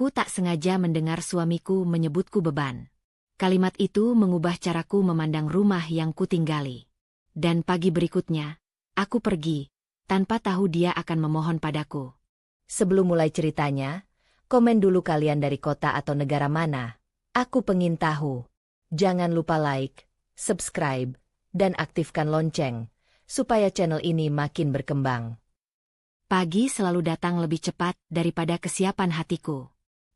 Aku tak sengaja mendengar suamiku menyebutku beban. Kalimat itu mengubah caraku memandang rumah yang kutinggali. Dan pagi berikutnya, aku pergi, tanpa tahu dia akan memohon padaku. Sebelum mulai ceritanya, komen dulu kalian dari kota atau negara mana. Aku pengen tahu. Jangan lupa like, subscribe, dan aktifkan lonceng, supaya channel ini makin berkembang. Pagi selalu datang lebih cepat daripada kesiapan hatiku.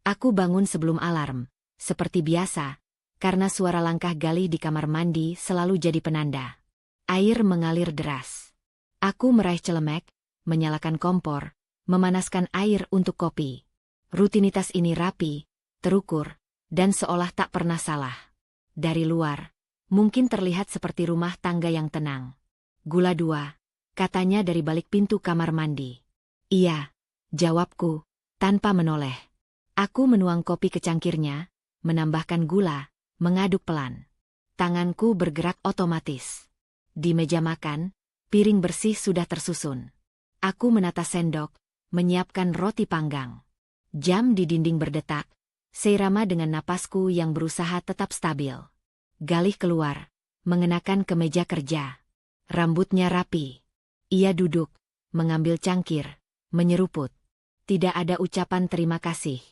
Aku bangun sebelum alarm, seperti biasa, karena suara langkah Galih di kamar mandi selalu jadi penanda. Air mengalir deras. Aku meraih celemek, menyalakan kompor, memanaskan air untuk kopi. Rutinitas ini rapi, terukur, dan seolah tak pernah salah. Dari luar, mungkin terlihat seperti rumah tangga yang tenang. Gula 2, katanya dari balik pintu kamar mandi. Iya, jawabku, tanpa menoleh. Aku menuang kopi ke cangkirnya, menambahkan gula, mengaduk pelan. Tanganku bergerak otomatis. Di meja makan, piring bersih sudah tersusun. Aku menata sendok, menyiapkan roti panggang. Jam di dinding berdetak, seirama dengan napasku yang berusaha tetap stabil. Galih keluar, mengenakan kemeja kerja. Rambutnya rapi. Ia duduk, mengambil cangkir, menyeruput. Tidak ada ucapan terima kasih.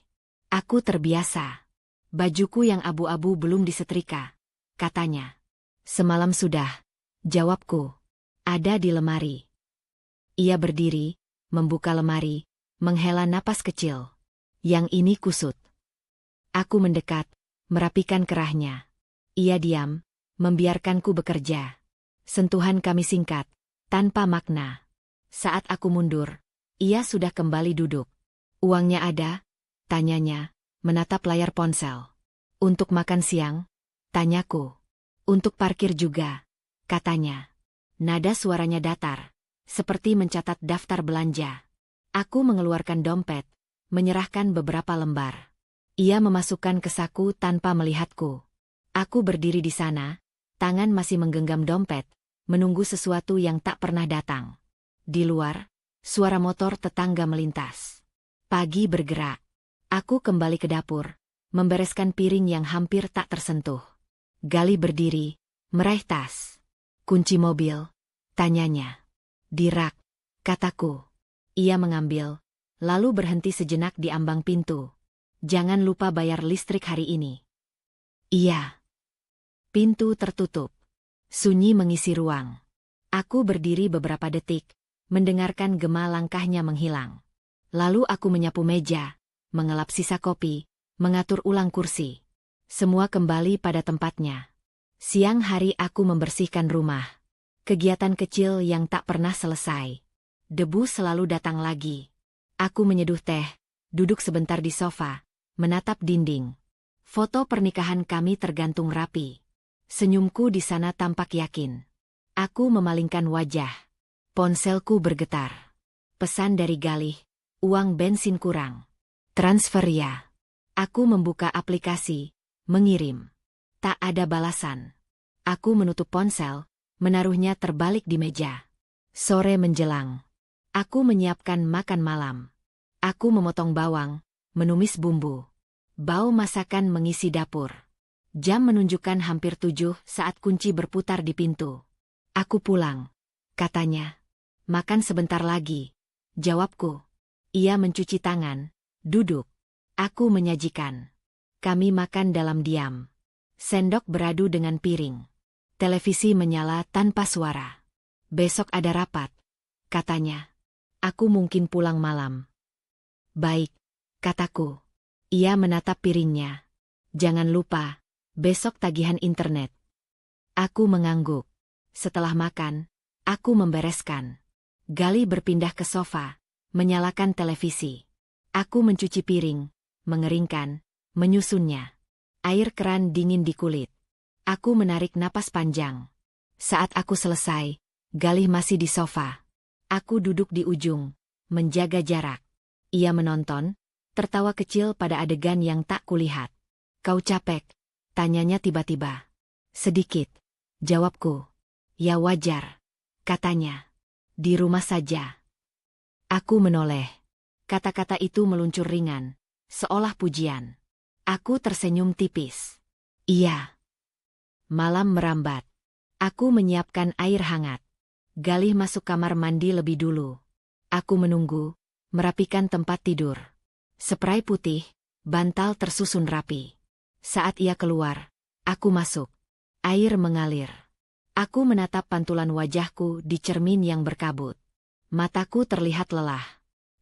Aku terbiasa. Bajuku yang abu-abu belum disetrika, katanya. Semalam sudah. Jawabku. Ada di lemari. Ia berdiri, membuka lemari, menghela napas kecil. Yang ini kusut. Aku mendekat, merapikan kerahnya. Ia diam, membiarkanku bekerja. Sentuhan kami singkat, tanpa makna. Saat aku mundur, ia sudah kembali duduk. Uangnya ada? Tanyanya, menatap layar ponsel. Untuk makan siang? Tanyaku. Untuk parkir juga, katanya. Nada suaranya datar, seperti mencatat daftar belanja. Aku mengeluarkan dompet, menyerahkan beberapa lembar. Ia memasukkan ke saku tanpa melihatku. Aku berdiri di sana, tangan masih menggenggam dompet, menunggu sesuatu yang tak pernah datang. Di luar, suara motor tetangga melintas. Pagi bergerak. Aku kembali ke dapur, membereskan piring yang hampir tak tersentuh. Galih berdiri, meraih tas. Kunci mobil, tanyanya. Di rak, kataku. Ia mengambil, lalu berhenti sejenak di ambang pintu. Jangan lupa bayar listrik hari ini. Iya. Pintu tertutup. Sunyi mengisi ruang. Aku berdiri beberapa detik, mendengarkan gema langkahnya menghilang. Lalu aku menyapu meja, mengelap sisa kopi, mengatur ulang kursi. Semua kembali pada tempatnya. Siang hari aku membersihkan rumah. Kegiatan kecil yang tak pernah selesai. Debu selalu datang lagi. Aku menyeduh teh, duduk sebentar di sofa, menatap dinding. Foto pernikahan kami tergantung rapi. Senyumku di sana tampak yakin. Aku memalingkan wajah. Ponselku bergetar. Pesan dari Galih, uang bensin kurang. Transfer ya. Aku membuka aplikasi, mengirim. Tak ada balasan. Aku menutup ponsel, menaruhnya terbalik di meja. Sore menjelang. Aku menyiapkan makan malam. Aku memotong bawang, menumis bumbu. Bau masakan mengisi dapur. Jam menunjukkan hampir 7 saat kunci berputar di pintu. Aku pulang, katanya. Makan sebentar lagi, jawabku. Ia mencuci tangan, duduk. Aku menyajikan. Kami makan dalam diam. Sendok beradu dengan piring. Televisi menyala tanpa suara. Besok ada rapat, katanya. Aku mungkin pulang malam. Baik, kataku. Ia menatap piringnya. Jangan lupa, besok tagihan internet. Aku mengangguk. Setelah makan, aku membereskan. Galih berpindah ke sofa, menyalakan televisi. Aku mencuci piring, mengeringkan, menyusunnya. Air keran dingin di kulit. Aku menarik napas panjang. Saat aku selesai, Galih masih di sofa. Aku duduk di ujung, menjaga jarak. Ia menonton, tertawa kecil pada adegan yang tak kulihat. Kau capek? Tanyanya tiba-tiba. Sedikit, jawabku. Ya wajar, katanya. Di rumah saja. Aku menoleh. Kata-kata itu meluncur ringan, seolah pujian. Aku tersenyum tipis. Iya. Malam merambat. Aku menyiapkan air hangat. Galih masuk kamar mandi lebih dulu. Aku menunggu, merapikan tempat tidur. Spray putih, bantal tersusun rapi. Saat ia keluar, aku masuk. Air mengalir. Aku menatap pantulan wajahku di cermin yang berkabut. Mataku terlihat lelah.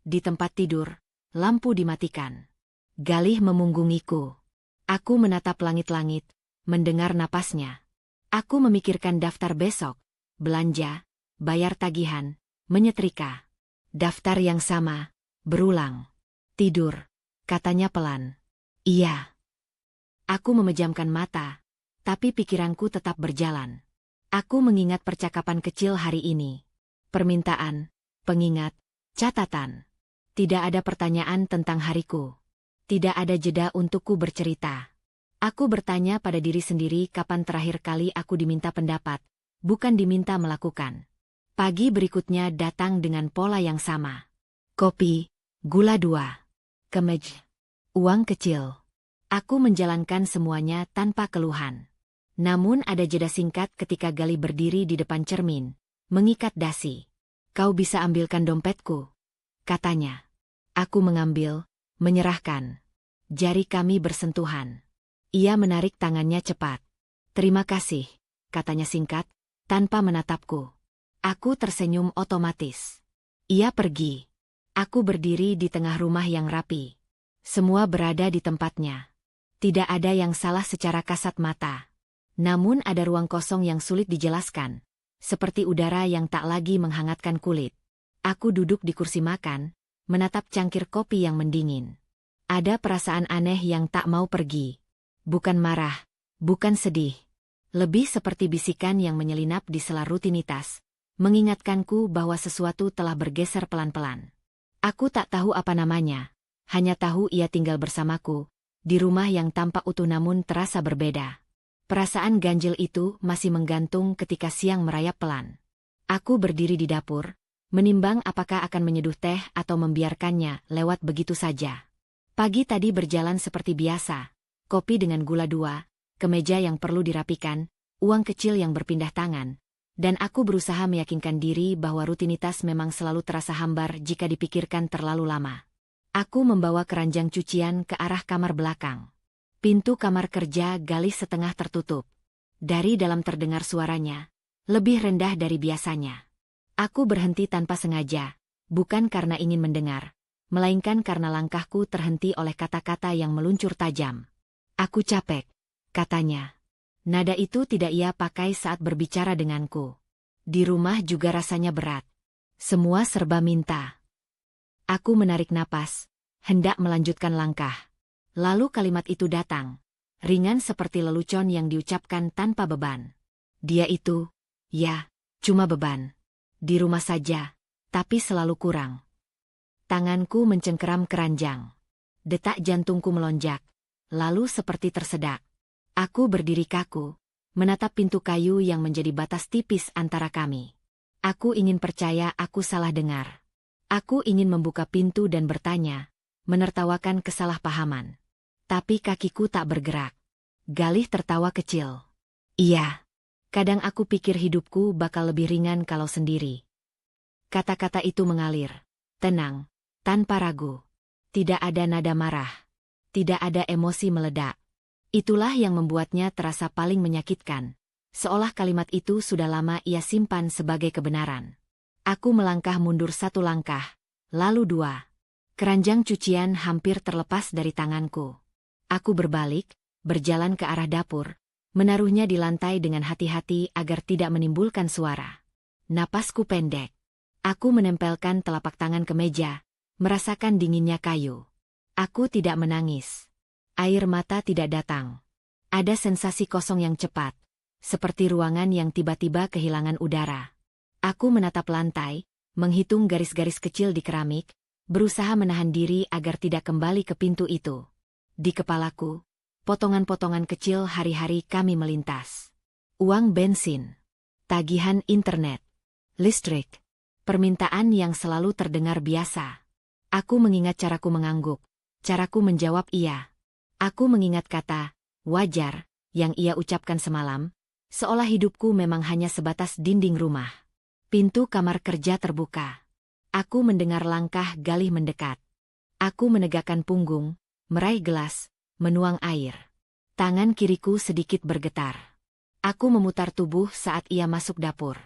Di tempat tidur, lampu dimatikan. Galih memunggungiku. Aku menatap langit-langit, mendengar napasnya. Aku memikirkan daftar besok, belanja, bayar tagihan, menyetrika. Daftar yang sama, berulang. Tidur, katanya pelan. Iya. Aku memejamkan mata, tapi pikiranku tetap berjalan. Aku mengingat percakapan kecil hari ini. Permintaan, pengingat, catatan. Tidak ada pertanyaan tentang hariku. Tidak ada jeda untukku bercerita. Aku bertanya pada diri sendiri kapan terakhir kali aku diminta pendapat, bukan diminta melakukan. Pagi berikutnya datang dengan pola yang sama. Kopi, gula 2. Kemeja. Uang kecil. Aku menjalankan semuanya tanpa keluhan. Namun ada jeda singkat ketika Galih berdiri di depan cermin, mengikat dasi. Kau bisa ambilkan dompetku, katanya. Aku mengambil, menyerahkan. Jari kami bersentuhan. Ia menarik tangannya cepat. Terima kasih, katanya singkat, tanpa menatapku. Aku tersenyum otomatis. Ia pergi. Aku berdiri di tengah rumah yang rapi. Semua berada di tempatnya. Tidak ada yang salah secara kasat mata. Namun ada ruang kosong yang sulit dijelaskan. Seperti udara yang tak lagi menghangatkan kulit. Aku duduk di kursi makan, menatap cangkir kopi yang mendingin. Ada perasaan aneh yang tak mau pergi. Bukan marah, bukan sedih. Lebih seperti bisikan yang menyelinap di sela rutinitas, mengingatkanku bahwa sesuatu telah bergeser pelan-pelan. Aku tak tahu apa namanya, hanya tahu ia tinggal bersamaku, di rumah yang tampak utuh namun terasa berbeda. Perasaan ganjil itu masih menggantung ketika siang merayap pelan. Aku berdiri di dapur, menimbang apakah akan menyeduh teh atau membiarkannya lewat begitu saja. Pagi tadi berjalan seperti biasa, kopi dengan gula 2, kemeja yang perlu dirapikan, uang kecil yang berpindah tangan, dan aku berusaha meyakinkan diri bahwa rutinitas memang selalu terasa hambar jika dipikirkan terlalu lama. Aku membawa keranjang cucian ke arah kamar belakang. Pintu kamar kerja Galih setengah tertutup. Dari dalam terdengar suaranya, lebih rendah dari biasanya. Aku berhenti tanpa sengaja, bukan karena ingin mendengar, melainkan karena langkahku terhenti oleh kata-kata yang meluncur tajam. Aku capek, katanya. Nada itu tidak ia pakai saat berbicara denganku. Di rumah juga rasanya berat. Semua serba minta. Aku menarik napas, hendak melanjutkan langkah. Lalu kalimat itu datang, ringan seperti lelucon yang diucapkan tanpa beban. Dia itu, ya, cuma beban. Di rumah saja, tapi selalu kurang. Tanganku mencengkeram keranjang. Detak jantungku melonjak, lalu seperti tersedak. Aku berdiri kaku, menatap pintu kayu yang menjadi batas tipis antara kami. Aku ingin percaya aku salah dengar. Aku ingin membuka pintu dan bertanya, menertawakan kesalahpahaman. Tapi kakiku tak bergerak. Galih tertawa kecil. Iya. Kadang aku pikir hidupku bakal lebih ringan kalau sendiri. Kata-kata itu mengalir. Tenang. Tanpa ragu. Tidak ada nada marah. Tidak ada emosi meledak. Itulah yang membuatnya terasa paling menyakitkan. Seolah kalimat itu sudah lama ia simpan sebagai kebenaran. Aku melangkah mundur 1 langkah. Lalu 2. Keranjang cucian hampir terlepas dari tanganku. Aku berbalik, berjalan ke arah dapur, menaruhnya di lantai dengan hati-hati agar tidak menimbulkan suara. Napasku pendek. Aku menempelkan telapak tangan ke meja, merasakan dinginnya kayu. Aku tidak menangis. Air mata tidak datang. Ada sensasi kosong yang cepat, seperti ruangan yang tiba-tiba kehilangan udara. Aku menatap lantai, menghitung garis-garis kecil di keramik, berusaha menahan diri agar tidak kembali ke pintu itu. Di kepalaku, potongan-potongan kecil hari-hari kami melintas. Uang bensin, tagihan internet, listrik, permintaan yang selalu terdengar biasa. Aku mengingat caraku mengangguk, Caraku menjawab iya. Aku mengingat kata, wajar, yang ia ucapkan semalam, seolah hidupku memang hanya sebatas dinding rumah. Pintu kamar kerja terbuka. Aku mendengar langkah Galih mendekat. Aku menegakkan punggung, meraih gelas, menuang air. Tangan kiriku sedikit bergetar. Aku memutar tubuh saat ia masuk dapur.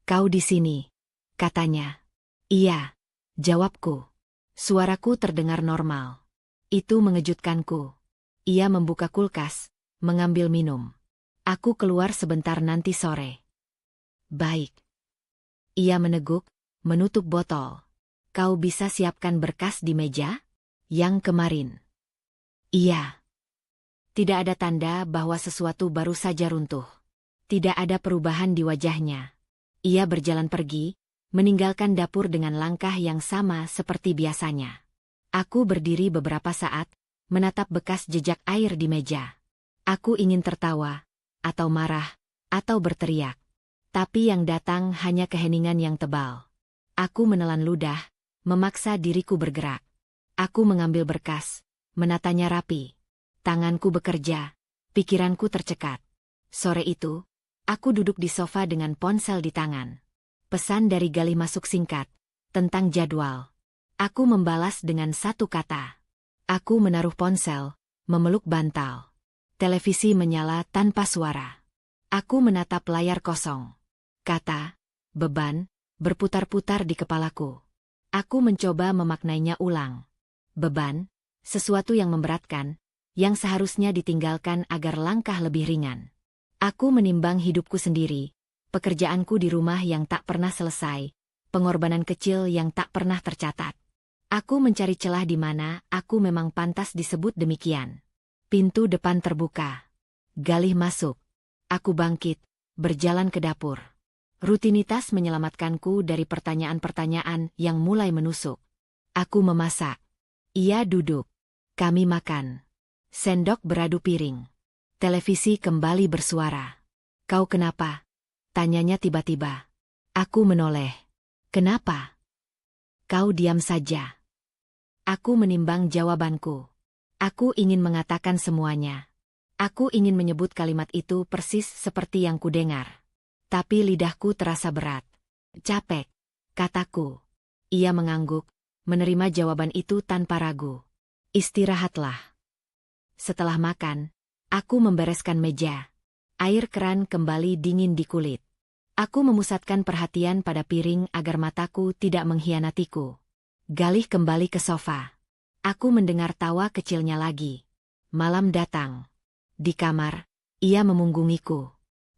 "Kau di sini," katanya. "Iya," jawabku. Suaraku terdengar normal. Itu mengejutkanku. Ia membuka kulkas, mengambil minum. "Aku keluar sebentar nanti sore." "Baik." Ia meneguk, menutup botol. "Kau bisa siapkan berkas di meja? Yang kemarin?" "Iya." Tidak ada tanda bahwa sesuatu baru saja runtuh. Tidak ada perubahan di wajahnya. Ia berjalan pergi, meninggalkan dapur dengan langkah yang sama seperti biasanya. Aku berdiri beberapa saat, menatap bekas jejak air di meja. Aku ingin tertawa, atau marah, atau berteriak. Tapi yang datang hanya keheningan yang tebal. Aku menelan ludah, memaksa diriku bergerak. Aku mengambil berkas, menatanya rapi. Tanganku bekerja, pikiranku tercekat. Sore itu, aku duduk di sofa dengan ponsel di tangan. Pesan dari Galih masuk singkat, tentang jadwal. Aku membalas dengan satu kata. Aku menaruh ponsel, memeluk bantal. Televisi menyala tanpa suara. Aku menatap layar kosong. Kata, beban, berputar-putar di kepalaku. Aku mencoba memaknainya ulang. Beban, sesuatu yang memberatkan, yang seharusnya ditinggalkan agar langkah lebih ringan. Aku menimbang hidupku sendiri, pekerjaanku di rumah yang tak pernah selesai, pengorbanan kecil yang tak pernah tercatat. Aku mencari celah di mana aku memang pantas disebut demikian. Pintu depan terbuka. Galih masuk. Aku bangkit, berjalan ke dapur. Rutinitas menyelamatkanku dari pertanyaan-pertanyaan yang mulai menusuk. Aku memasak. Ia duduk. Kami makan. Sendok beradu piring. Televisi kembali bersuara. "Kau kenapa?" tanyanya tiba-tiba. Aku menoleh. "Kenapa?" "Kau diam saja." Aku menimbang jawabanku. Aku ingin mengatakan semuanya. Aku ingin menyebut kalimat itu persis seperti yang kudengar. Tapi lidahku terasa berat. "Capek," kataku. Ia mengangguk, menerima jawaban itu tanpa ragu. "Istirahatlah." Setelah makan, aku membereskan meja. Air keran kembali dingin di kulit. Aku memusatkan perhatian pada piring agar mataku tidak mengkhianatiku. Galih kembali ke sofa. Aku mendengar tawa kecilnya lagi. Malam datang. Di kamar, ia memunggungiku.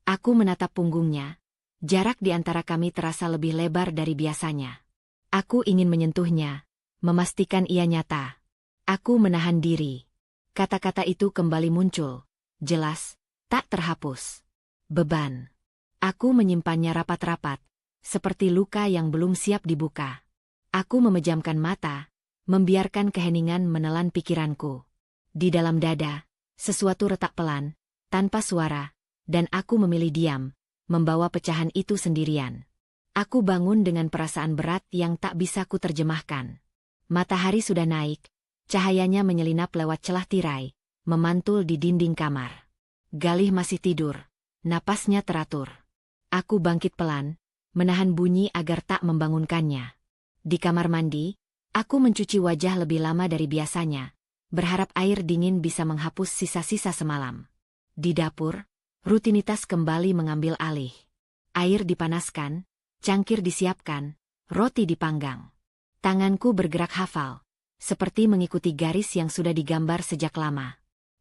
Aku menatap punggungnya. Jarak di antara kami terasa lebih lebar dari biasanya. Aku ingin menyentuhnya, memastikan ia nyata. Aku menahan diri. Kata-kata itu kembali muncul. Jelas, tak terhapus. Beban. Aku menyimpannya rapat-rapat, seperti luka yang belum siap dibuka. Aku memejamkan mata, membiarkan keheningan menelan pikiranku. Di dalam dada, sesuatu retak pelan, tanpa suara, dan aku memilih diam, membawa pecahan itu sendirian. Aku bangun dengan perasaan berat yang tak bisa kuterjemahkan. Matahari sudah naik, cahayanya menyelinap lewat celah tirai, memantul di dinding kamar. Galih masih tidur, napasnya teratur. Aku bangkit pelan, menahan bunyi agar tak membangunkannya. Di kamar mandi, aku mencuci wajah lebih lama dari biasanya, berharap air dingin bisa menghapus sisa-sisa semalam. Di dapur, rutinitas kembali mengambil alih. Air dipanaskan, cangkir disiapkan, roti dipanggang. Tanganku bergerak hafal, seperti mengikuti garis yang sudah digambar sejak lama.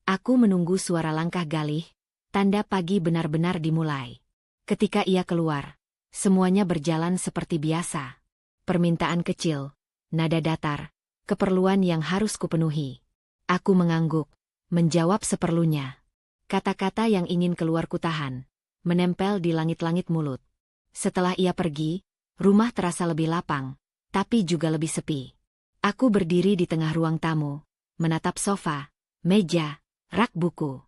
Aku menunggu suara langkah Galih, tanda pagi benar-benar dimulai. Ketika ia keluar, semuanya berjalan seperti biasa. Permintaan kecil, nada datar, keperluan yang harus kupenuhi. Aku mengangguk, menjawab seperlunya. Kata-kata yang ingin keluar kutahan, menempel di langit-langit mulut. Setelah ia pergi, rumah terasa lebih lapang, tapi juga lebih sepi. Aku berdiri di tengah ruang tamu, menatap sofa, meja, rak buku.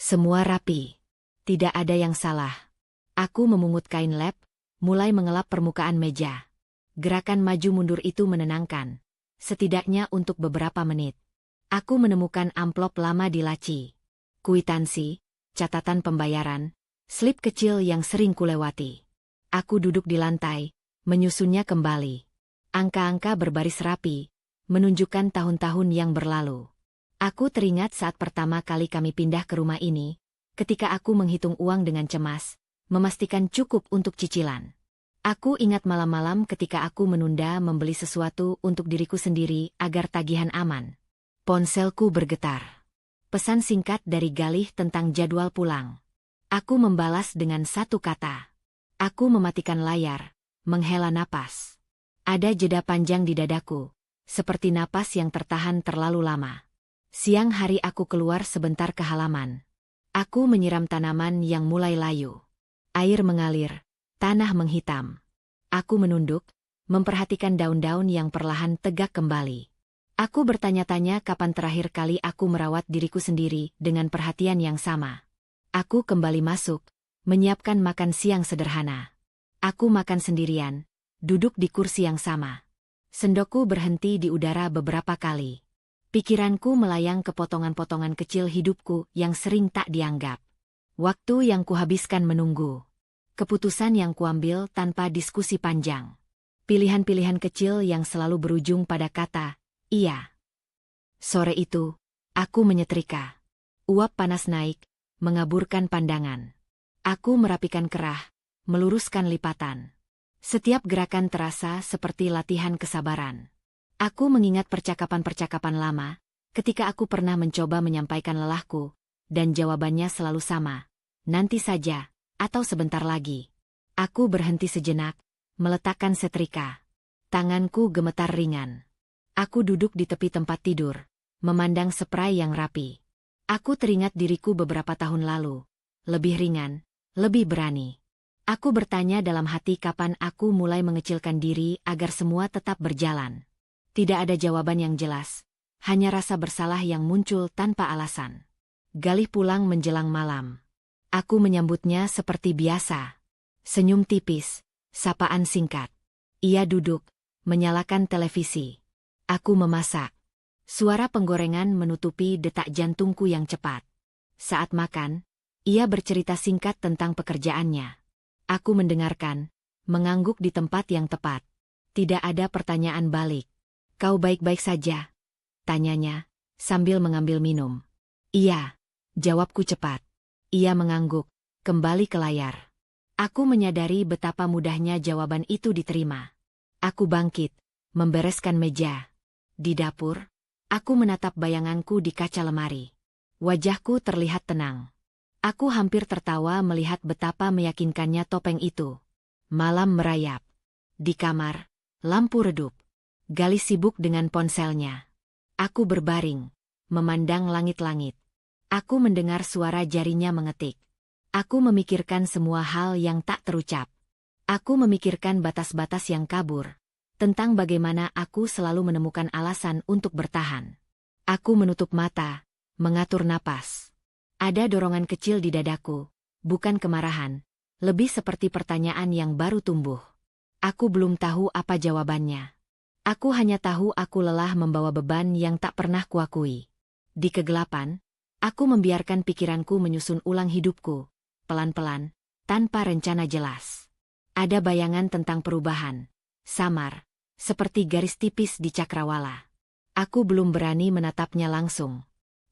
Semua rapi. Tidak ada yang salah. Aku memungut kain lap, mulai mengelap permukaan meja. Gerakan maju mundur itu menenangkan, setidaknya untuk beberapa menit. Aku menemukan amplop lama di laci. Kwitansi, catatan pembayaran, slip kecil yang sering kulewati. Aku duduk di lantai, menyusunnya kembali. Angka-angka berbaris rapi, menunjukkan tahun-tahun yang berlalu. Aku teringat saat pertama kali kami pindah ke rumah ini, ketika aku menghitung uang dengan cemas, memastikan cukup untuk cicilan. Aku ingat malam-malam ketika aku menunda membeli sesuatu untuk diriku sendiri agar tagihan aman. Ponselku bergetar. Pesan singkat dari Galih tentang jadwal pulang. Aku membalas dengan satu kata. Aku mematikan layar, menghela napas. Ada jeda panjang di dadaku, seperti napas yang tertahan terlalu lama. Siang hari aku keluar sebentar ke halaman. Aku menyiram tanaman yang mulai layu. Air mengalir, tanah menghitam. Aku menunduk, memperhatikan daun-daun yang perlahan tegak kembali. Aku bertanya-tanya kapan terakhir kali aku merawat diriku sendiri dengan perhatian yang sama. Aku kembali masuk, menyiapkan makan siang sederhana. Aku makan sendirian, duduk di kursi yang sama. Sendokku berhenti di udara beberapa kali. Pikiranku melayang ke potongan-potongan kecil hidupku yang sering tak dianggap. Waktu yang kuhabiskan menunggu. Keputusan yang kuambil tanpa diskusi panjang. Pilihan-pilihan kecil yang selalu berujung pada kata, iya. Sore itu, aku menyetrika. Uap panas naik, mengaburkan pandangan. Aku merapikan kerah, meluruskan lipatan. Setiap gerakan terasa seperti latihan kesabaran. Aku mengingat percakapan-percakapan lama, ketika aku pernah mencoba menyampaikan lelahku, dan jawabannya selalu sama, nanti saja, atau sebentar lagi. Aku berhenti sejenak, meletakkan setrika. Tanganku gemetar ringan. Aku duduk di tepi tempat tidur, memandang spray yang rapi. Aku teringat diriku beberapa tahun lalu, lebih ringan, lebih berani. Aku bertanya dalam hati kapan aku mulai mengecilkan diri agar semua tetap berjalan. Tidak ada jawaban yang jelas, hanya rasa bersalah yang muncul tanpa alasan. Galih pulang menjelang malam. Aku menyambutnya seperti biasa. Senyum tipis, sapaan singkat. Ia duduk, menyalakan televisi. Aku memasak. Suara penggorengan menutupi detak jantungku yang cepat. Saat makan, ia bercerita singkat tentang pekerjaannya. Aku mendengarkan, mengangguk di tempat yang tepat. Tidak ada pertanyaan balik. Kau baik-baik saja? Tanyanya, sambil mengambil minum. Iya, jawabku cepat. Ia mengangguk, kembali ke layar. Aku menyadari betapa mudahnya jawaban itu diterima. Aku bangkit, membereskan meja. Di dapur, aku menatap bayanganku di kaca lemari. Wajahku terlihat tenang. Aku hampir tertawa melihat betapa meyakinkannya topeng itu. Malam merayap. Di kamar, lampu redup. Galih sibuk dengan ponselnya. Aku berbaring, memandang langit-langit. Aku mendengar suara jarinya mengetik. Aku memikirkan semua hal yang tak terucap. Aku memikirkan batas-batas yang kabur, tentang bagaimana aku selalu menemukan alasan untuk bertahan. Aku menutup mata, mengatur napas. Ada dorongan kecil di dadaku, bukan kemarahan, lebih seperti pertanyaan yang baru tumbuh. Aku belum tahu apa jawabannya. Aku hanya tahu aku lelah membawa beban yang tak pernah kuakui. Di kegelapan, aku membiarkan pikiranku menyusun ulang hidupku, pelan-pelan, tanpa rencana jelas. Ada bayangan tentang perubahan, samar, seperti garis tipis di cakrawala. Aku belum berani menatapnya langsung.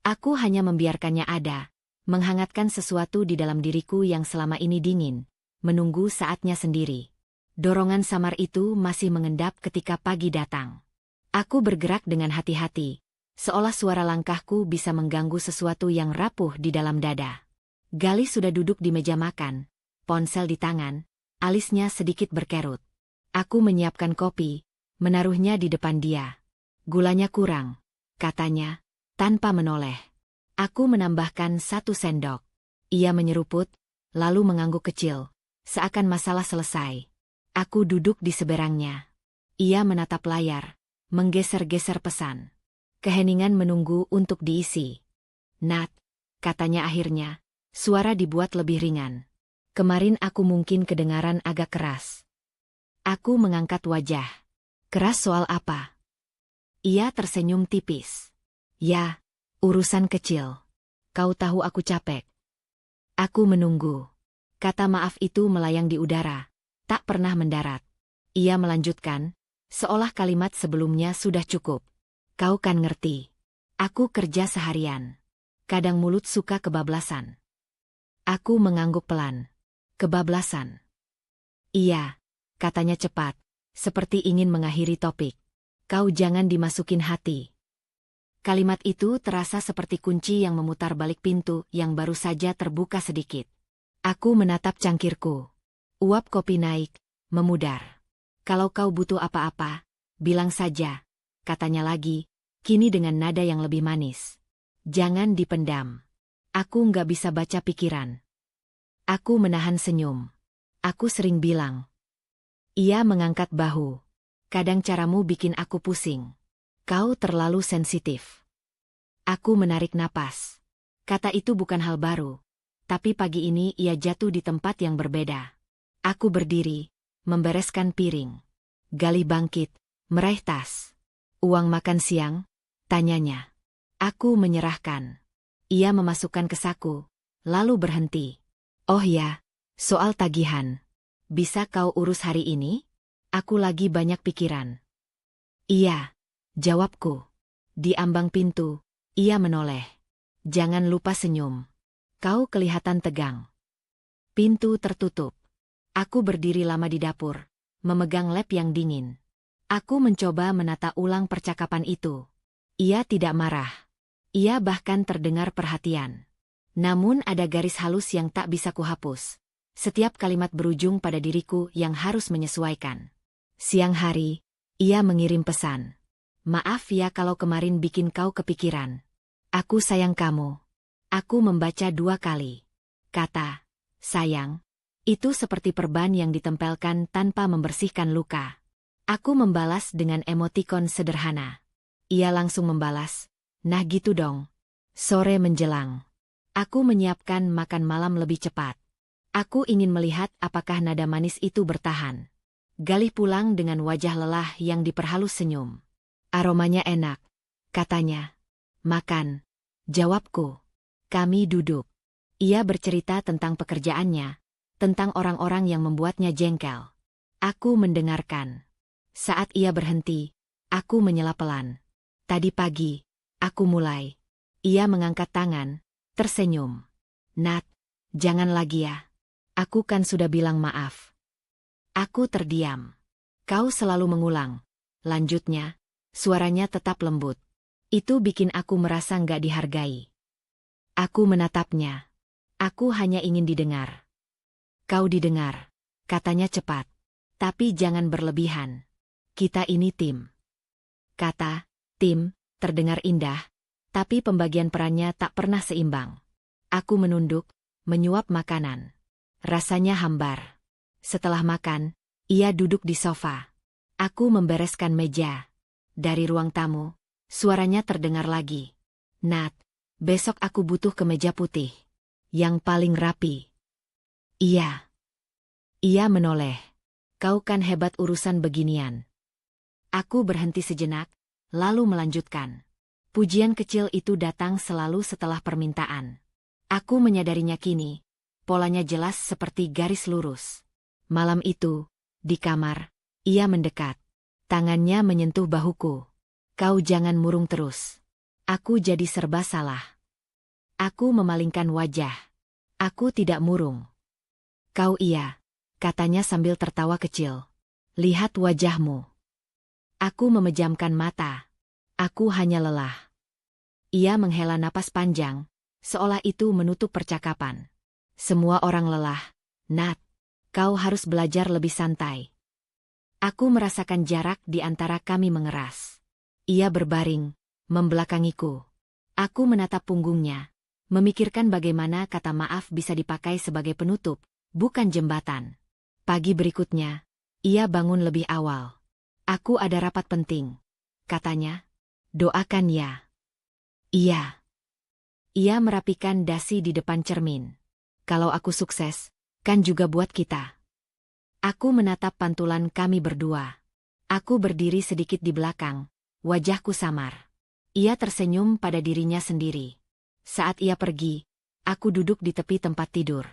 Aku hanya membiarkannya ada, menghangatkan sesuatu di dalam diriku yang selama ini dingin, menunggu saatnya sendiri. Dorongan samar itu masih mengendap ketika pagi datang. Aku bergerak dengan hati-hati, seolah suara langkahku bisa mengganggu sesuatu yang rapuh di dalam dada. Galih sudah duduk di meja makan, ponsel di tangan, alisnya sedikit berkerut. Aku menyiapkan kopi, menaruhnya di depan dia. Gulanya kurang, katanya, tanpa menoleh. Aku menambahkan 1 sendok. Ia menyeruput, lalu mengangguk kecil, seakan masalah selesai. Aku duduk di seberangnya. Ia menatap layar, menggeser-geser pesan. Keheningan menunggu untuk diisi. Nat, katanya akhirnya, suara dibuat lebih ringan. Kemarin aku mungkin kedengaran agak keras. Aku mengangkat wajah. Keras soal apa? Ia tersenyum tipis. Ya, urusan kecil. Kau tahu aku capek. Aku menunggu. Kata maaf itu melayang di udara, tak pernah mendarat. Ia melanjutkan, seolah kalimat sebelumnya sudah cukup. Kau kan ngerti. Aku kerja seharian. Kadang mulut suka kebablasan. Aku mengangguk pelan. Kebablasan. Iya, katanya cepat, seperti ingin mengakhiri topik. Kau jangan dimasukin hati. Kalimat itu terasa seperti kunci yang memutar balik pintu yang baru saja terbuka sedikit. Aku menatap cangkirku. Uap kopi naik, memudar. Kalau kau butuh apa-apa, bilang saja, katanya lagi, kini dengan nada yang lebih manis. Jangan dipendam. Aku nggak bisa baca pikiran. Aku menahan senyum. Aku sering bilang. Ia mengangkat bahu. Kadang caramu bikin aku pusing. Kau terlalu sensitif. Aku menarik napas. Kata itu bukan hal baru. Tapi pagi ini ia jatuh di tempat yang berbeda. Aku berdiri, membereskan piring. Gali bangkit, meraih tas. Uang makan siang? Tanyanya. Aku menyerahkan. Ia memasukkan ke saku, lalu berhenti. Oh ya, soal tagihan. Bisa kau urus hari ini? Aku lagi banyak pikiran. Iya, jawabku. Di ambang pintu, ia menoleh. Jangan lupa senyum. Kau kelihatan tegang. Pintu tertutup. Aku berdiri lama di dapur, memegang lap yang dingin. Aku mencoba menata ulang percakapan itu. Ia tidak marah. Ia bahkan terdengar perhatian. Namun ada garis halus yang tak bisa kuhapus. Setiap kalimat berujung pada diriku yang harus menyesuaikan. Siang hari, ia mengirim pesan. Maaf ya kalau kemarin bikin kau kepikiran. Aku sayang kamu. Aku membaca 2 kali. Kata, sayang, itu seperti perban yang ditempelkan tanpa membersihkan luka. Aku membalas dengan emotikon sederhana. Ia langsung membalas, nah gitu dong. Sore menjelang. Aku menyiapkan makan malam lebih cepat. Aku ingin melihat apakah nada manis itu bertahan. Galih pulang dengan wajah lelah yang diperhalus senyum. Aromanya enak, katanya. Makan, jawabku. Kami duduk. Ia bercerita tentang pekerjaannya, tentang orang-orang yang membuatnya jengkel. Aku mendengarkan. Saat ia berhenti, aku menyela pelan. Tadi pagi, aku mulai. Ia mengangkat tangan, tersenyum. Nat, jangan lagi ya. Aku kan sudah bilang maaf. Aku terdiam. Kau selalu mengulang. Lanjutnya, suaranya tetap lembut. Itu bikin aku merasa nggak dihargai. Aku menatapnya. Aku hanya ingin didengar. Kau didengar, katanya cepat. Tapi jangan berlebihan. Kita ini tim. Kata, tim, terdengar indah, tapi pembagian perannya tak pernah seimbang. Aku menunduk, menyuap makanan. Rasanya hambar. Setelah makan, ia duduk di sofa. Aku membereskan meja. Dari ruang tamu, suaranya terdengar lagi. Nat, besok aku butuh kemeja putih. Yang paling rapi. Iya. Ia menoleh. Kau kan hebat urusan beginian. Aku berhenti sejenak, lalu melanjutkan. Pujian kecil itu datang selalu setelah permintaan. Aku menyadarinya kini. Polanya jelas seperti garis lurus. Malam itu, di kamar, ia mendekat. Tangannya menyentuh bahuku. Kau jangan murung terus. Aku jadi serba salah. Aku memalingkan wajah. Aku tidak murung. Kau iya, katanya sambil tertawa kecil. Lihat wajahmu. Aku memejamkan mata. Aku hanya lelah. Ia menghela napas panjang, seolah itu menutup percakapan. Semua orang lelah. Nat, kau harus belajar lebih santai. Aku merasakan jarak di antara kami mengeras. Ia berbaring, membelakangiku. Aku menatap punggungnya, memikirkan bagaimana kata maaf bisa dipakai sebagai penutup, bukan jembatan. Pagi berikutnya, ia bangun lebih awal. Aku ada rapat penting, katanya. Doakan ya. Iya. Ia merapikan dasi di depan cermin. Kalau aku sukses, kan juga buat kita. Aku menatap pantulan kami berdua. Aku berdiri sedikit di belakang, wajahku samar. Ia tersenyum pada dirinya sendiri. Saat ia pergi, aku duduk di tepi tempat tidur.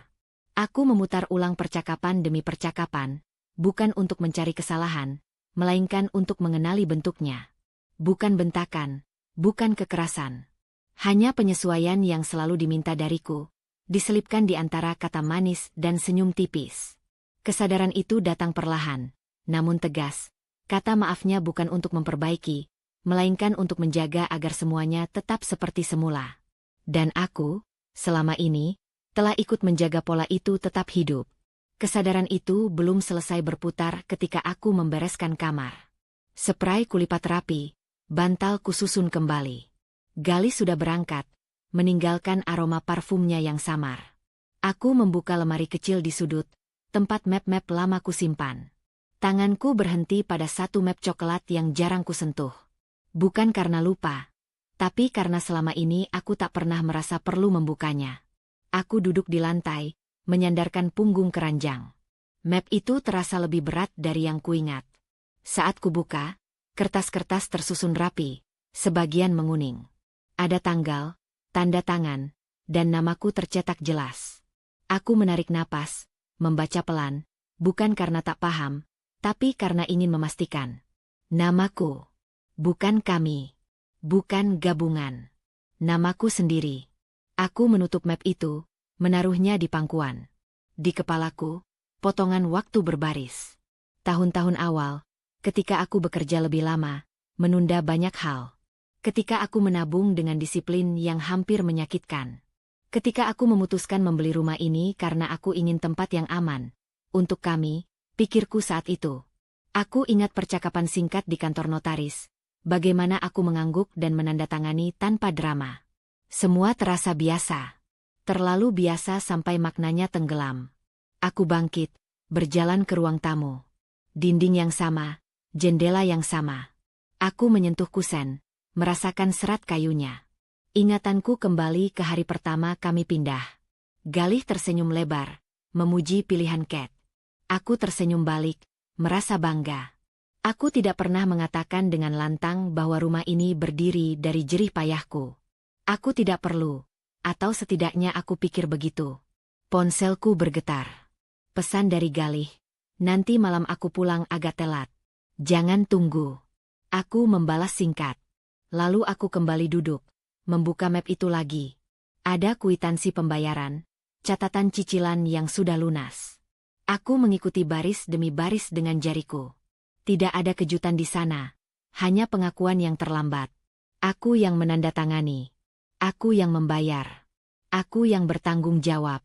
Aku memutar ulang percakapan demi percakapan, bukan untuk mencari kesalahan, melainkan untuk mengenali bentuknya. Bukan bentakan, bukan kekerasan. Hanya penyesuaian yang selalu diminta dariku, diselipkan di antara kata manis dan senyum tipis. Kesadaran itu datang perlahan, namun tegas. Kata maafnya bukan untuk memperbaiki, melainkan untuk menjaga agar semuanya tetap seperti semula. Dan aku, selama ini, telah ikut menjaga pola itu tetap hidup. Kesadaran itu belum selesai berputar ketika aku membereskan kamar. Spray kulipat rapi, bantal kususun kembali. Galih sudah berangkat, meninggalkan aroma parfumnya yang samar. Aku membuka lemari kecil di sudut, tempat map-map lama kusimpan. Tanganku berhenti pada satu map coklat yang jarang kusentuh. Bukan karena lupa, tapi karena selama ini aku tak pernah merasa perlu membukanya. Aku duduk di lantai, menyandarkan punggung keranjang. Map itu terasa lebih berat dari yang kuingat. Saat kubuka, kertas-kertas tersusun rapi, sebagian menguning. Ada tanggal, tanda tangan, dan namaku tercetak jelas. Aku menarik napas, membaca pelan, bukan karena tak paham, tapi karena ingin memastikan. Namaku. Bukan kami. Bukan gabungan. Namaku sendiri. Aku menutup map itu, menaruhnya di pangkuan. Di kepalaku, potongan waktu berbaris. Tahun-tahun awal, ketika aku bekerja lebih lama, menunda banyak hal. Ketika aku menabung dengan disiplin yang hampir menyakitkan. Ketika aku memutuskan membeli rumah ini karena aku ingin tempat yang aman. Untuk kami, pikirku saat itu. Aku ingat percakapan singkat di kantor notaris. Bagaimana aku mengangguk dan menandatangani tanpa drama. Semua terasa biasa. Terlalu biasa sampai maknanya tenggelam. Aku bangkit, berjalan ke ruang tamu. Dinding yang sama, jendela yang sama. Aku menyentuh kusen, merasakan serat kayunya. Ingatanku kembali ke hari pertama kami pindah. Galih tersenyum lebar, memuji pilihan Kate. Aku tersenyum balik, merasa bangga. Aku tidak pernah mengatakan dengan lantang bahwa rumah ini berdiri dari jerih payahku. Aku tidak perlu, atau setidaknya aku pikir begitu. Ponselku bergetar. Pesan dari Galih, nanti malam aku pulang agak telat. Jangan tunggu. Aku membalas singkat. Lalu aku kembali duduk, membuka map itu lagi. Ada kwitansi pembayaran, catatan cicilan yang sudah lunas. Aku mengikuti baris demi baris dengan jariku. Tidak ada kejutan di sana, hanya pengakuan yang terlambat. Aku yang menandatangani. Aku yang membayar. Aku yang bertanggung jawab.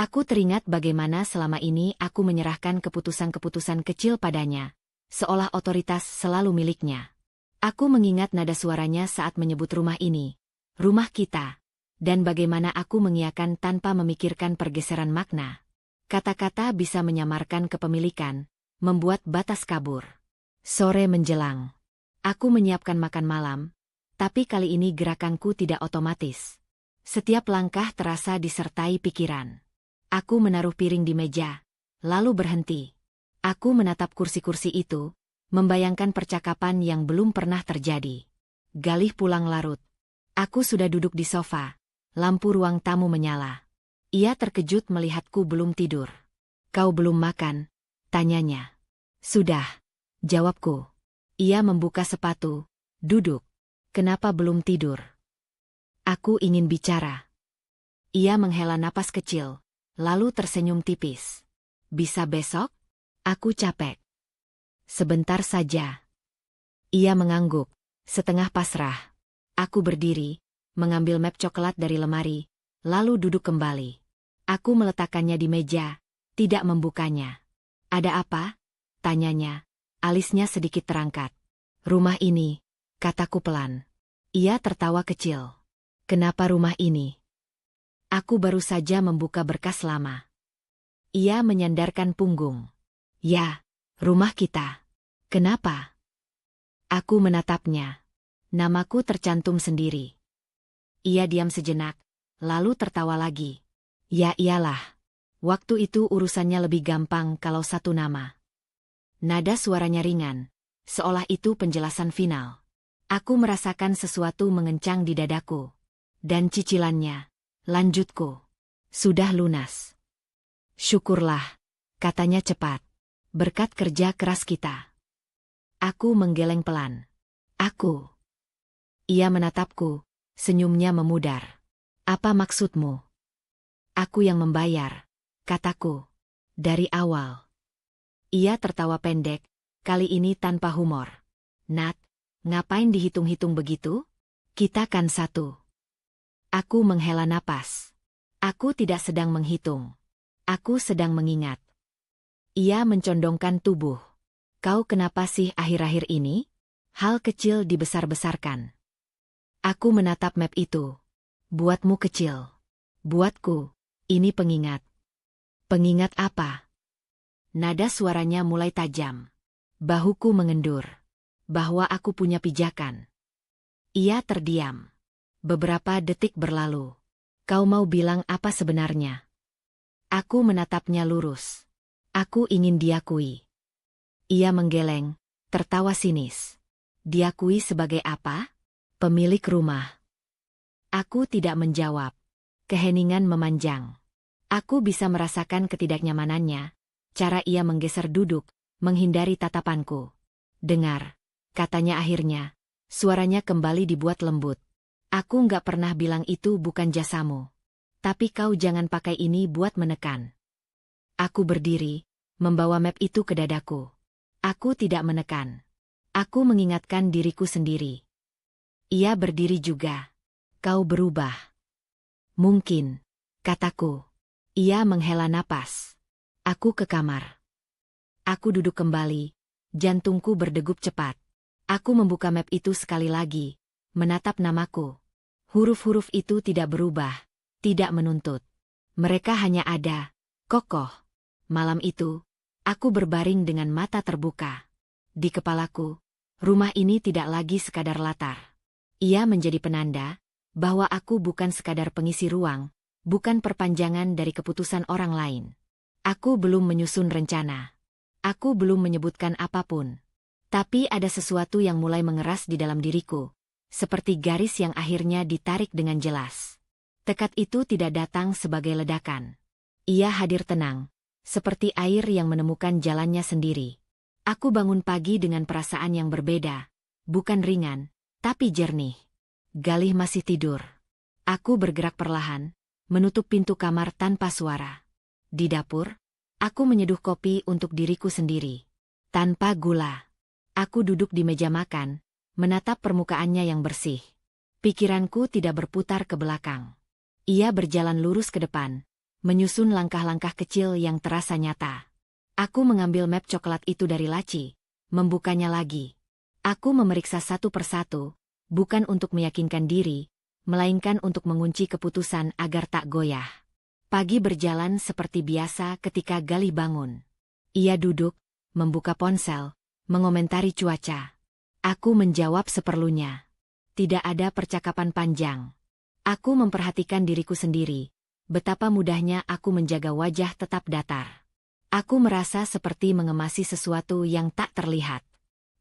Aku teringat bagaimana selama ini aku menyerahkan keputusan-keputusan kecil padanya, seolah otoritas selalu miliknya. Aku mengingat nada suaranya saat menyebut rumah ini, rumah kita, dan bagaimana aku mengiyakan tanpa memikirkan pergeseran makna. Kata-kata bisa menyamarkan kepemilikan, membuat batas kabur. Sore menjelang. Aku menyiapkan makan malam, tapi kali ini gerakanku tidak otomatis. Setiap langkah terasa disertai pikiran. Aku menaruh piring di meja, lalu berhenti. Aku menatap kursi-kursi itu, membayangkan percakapan yang belum pernah terjadi. Galih pulang larut. Aku sudah duduk di sofa, lampu ruang tamu menyala. Ia terkejut melihatku belum tidur. Kau belum makan? Tanyanya. Sudah, jawabku. Ia membuka sepatu, duduk. Kenapa belum tidur? Aku ingin bicara. Ia menghela napas kecil, lalu tersenyum tipis. Bisa besok? Aku capek. Sebentar saja. Ia mengangguk, setengah pasrah. Aku berdiri, mengambil map coklat dari lemari, lalu duduk kembali. Aku meletakkannya di meja, tidak membukanya. Ada apa? Tanyanya, alisnya sedikit terangkat. Rumah ini, kataku pelan. Ia tertawa kecil. Kenapa rumah ini? Aku baru saja membuka berkas lama. Ia menyandarkan punggung. Ya, rumah kita. Kenapa? Aku menatapnya. Namaku tercantum sendiri. Ia diam sejenak, lalu tertawa lagi. Ya iyalah. Waktu itu urusannya lebih gampang kalau satu nama. Nada suaranya ringan, seolah itu penjelasan final. Aku merasakan sesuatu mengencang di dadaku. Dan cicilannya, lanjutku, sudah lunas. Syukurlah, katanya cepat. Berkat kerja keras kita. Aku menggeleng pelan. Aku. Ia menatapku, senyumnya memudar. Apa maksudmu? Aku yang membayar, kataku. Dari awal. Ia tertawa pendek, kali ini tanpa humor. Nat, ngapain dihitung-hitung begitu? Kita kan satu. Aku menghela napas. Aku tidak sedang menghitung. Aku sedang mengingat. Ia mencondongkan tubuh. Kau kenapa sih akhir-akhir ini? Hal kecil dibesar-besarkan. Aku menatap map itu. Buatmu kecil. Buatku, ini pengingat. Pengingat apa? Nada suaranya mulai tajam. Bahuku mengendur. Bahwa aku punya pijakan. Ia terdiam. Beberapa detik berlalu. Kau mau bilang apa sebenarnya? Aku menatapnya lurus. Aku ingin diakui. Ia menggeleng, tertawa sinis. Diakui sebagai apa? Pemilik rumah. Aku tidak menjawab. Keheningan memanjang. Aku bisa merasakan ketidaknyamanannya. Cara ia menggeser duduk, menghindari tatapanku. Dengar, katanya akhirnya. Suaranya kembali dibuat lembut. Aku nggak pernah bilang itu bukan jasamu. Tapi kau jangan pakai ini buat menekan. Aku berdiri, membawa map itu ke dadaku. Aku tidak menekan. Aku mengingatkan diriku sendiri. Ia berdiri juga. Kau berubah. Mungkin, kataku. Ia menghela napas. Aku ke kamar. Aku duduk kembali. Jantungku berdegup cepat. Aku membuka map itu sekali lagi. Menatap namaku. Huruf-huruf itu tidak berubah. Tidak menuntut. Mereka hanya ada. Kokoh. Malam itu, aku berbaring dengan mata terbuka. Di kepalaku, rumah ini tidak lagi sekadar latar. Ia menjadi penanda bahwa aku bukan sekadar pengisi ruang, bukan perpanjangan dari keputusan orang lain. Aku belum menyusun rencana. Aku belum menyebutkan apapun. Tapi ada sesuatu yang mulai mengeras di dalam diriku, seperti garis yang akhirnya ditarik dengan jelas. Tekad itu tidak datang sebagai ledakan. Ia hadir tenang, seperti air yang menemukan jalannya sendiri. Aku bangun pagi dengan perasaan yang berbeda, bukan ringan, tapi jernih. Galih masih tidur. Aku bergerak perlahan, menutup pintu kamar tanpa suara. Di dapur, aku menyeduh kopi untuk diriku sendiri. Tanpa gula. Aku duduk di meja makan, menatap permukaannya yang bersih. Pikiranku tidak berputar ke belakang. Ia berjalan lurus ke depan, menyusun langkah-langkah kecil yang terasa nyata. Aku mengambil map coklat itu dari laci, membukanya lagi. Aku memeriksa satu persatu, bukan untuk meyakinkan diri, melainkan untuk mengunci keputusan agar tak goyah. Pagi berjalan seperti biasa ketika Galih bangun. Ia duduk, membuka ponsel, mengomentari cuaca. Aku menjawab seperlunya. Tidak ada percakapan panjang. Aku memperhatikan diriku sendiri, betapa mudahnya aku menjaga wajah tetap datar. Aku merasa seperti mengemasi sesuatu yang tak terlihat.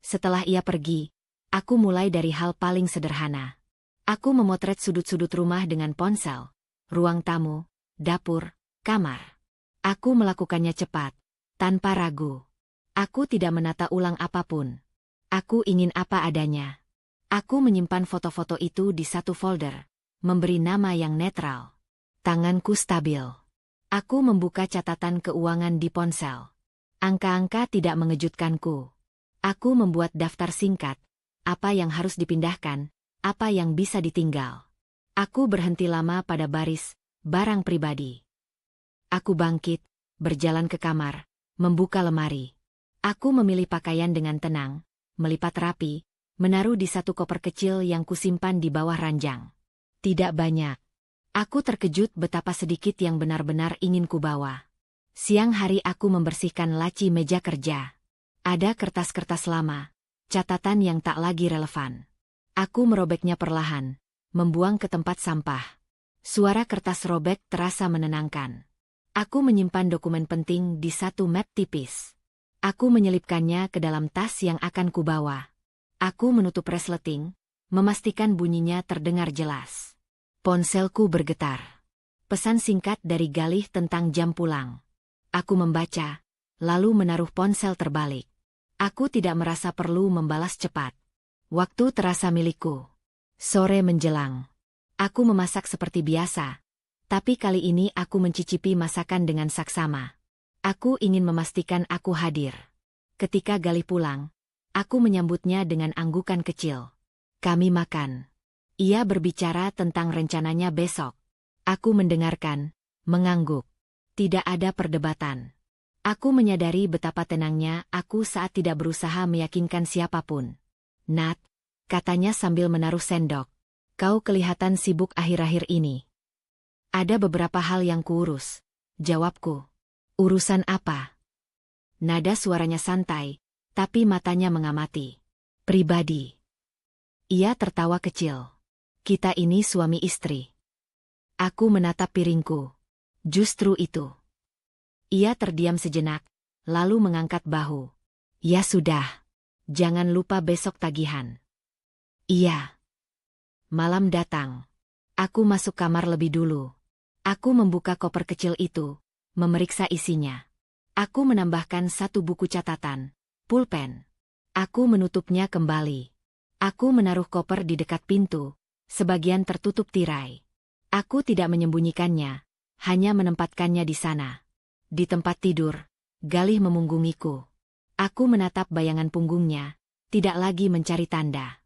Setelah ia pergi, aku mulai dari hal paling sederhana. Aku memotret sudut-sudut rumah dengan ponsel, ruang tamu, dapur, kamar. Aku melakukannya cepat, tanpa ragu. Aku tidak menata ulang apapun. Aku ingin apa adanya. Aku menyimpan foto-foto itu di satu folder, memberi nama yang netral. Tanganku stabil. Aku membuka catatan keuangan di ponsel. Angka-angka tidak mengejutkanku. Aku membuat daftar singkat. Apa yang harus dipindahkan, apa yang bisa ditinggal. Aku berhenti lama pada baris, barang pribadi. Aku bangkit, berjalan ke kamar, membuka lemari. Aku memilih pakaian dengan tenang, melipat rapi, menaruh di satu koper kecil yang kusimpan di bawah ranjang. Tidak banyak. Aku terkejut betapa sedikit yang benar-benar ingin kubawa. Siang hari aku membersihkan laci meja kerja. Ada kertas-kertas lama. Catatan yang tak lagi relevan. Aku merobeknya perlahan, membuang ke tempat sampah. Suara kertas robek terasa menenangkan. Aku menyimpan dokumen penting di satu map tipis. Aku menyelipkannya ke dalam tas yang akan kubawa. Aku menutup resleting, memastikan bunyinya terdengar jelas. Ponselku bergetar. Pesan singkat dari Galih tentang jam pulang. Aku membaca, lalu menaruh ponsel terbalik. Aku tidak merasa perlu membalas cepat. Waktu terasa milikku. Sore menjelang. Aku memasak seperti biasa, tapi kali ini aku mencicipi masakan dengan saksama. Aku ingin memastikan aku hadir. Ketika Galih pulang, aku menyambutnya dengan anggukan kecil. Kami makan. Ia berbicara tentang rencananya besok. Aku mendengarkan, mengangguk. Tidak ada perdebatan. Aku menyadari betapa tenangnya aku saat tidak berusaha meyakinkan siapapun. Nat, katanya sambil menaruh sendok. Kau kelihatan sibuk akhir-akhir ini. Ada beberapa hal yang kuurus, jawabku. Urusan apa? Nada suaranya santai, tapi matanya mengamati. Pribadi. Ia tertawa kecil. Kita ini suami istri. Aku menatap piringku. Justru itu. Ia terdiam sejenak, lalu mengangkat bahu. Ya sudah. Jangan lupa besok tagihan. Iya. Malam datang. Aku masuk kamar lebih dulu. Aku membuka koper kecil itu, memeriksa isinya. Aku menambahkan satu buku catatan, pulpen. Aku menutupnya kembali. Aku menaruh koper di dekat pintu, sebagian tertutup tirai. Aku tidak menyembunyikannya, hanya menempatkannya di sana. Di tempat tidur, Galih memunggungiku. Aku menatap bayangan punggungnya, tidak lagi mencari tanda.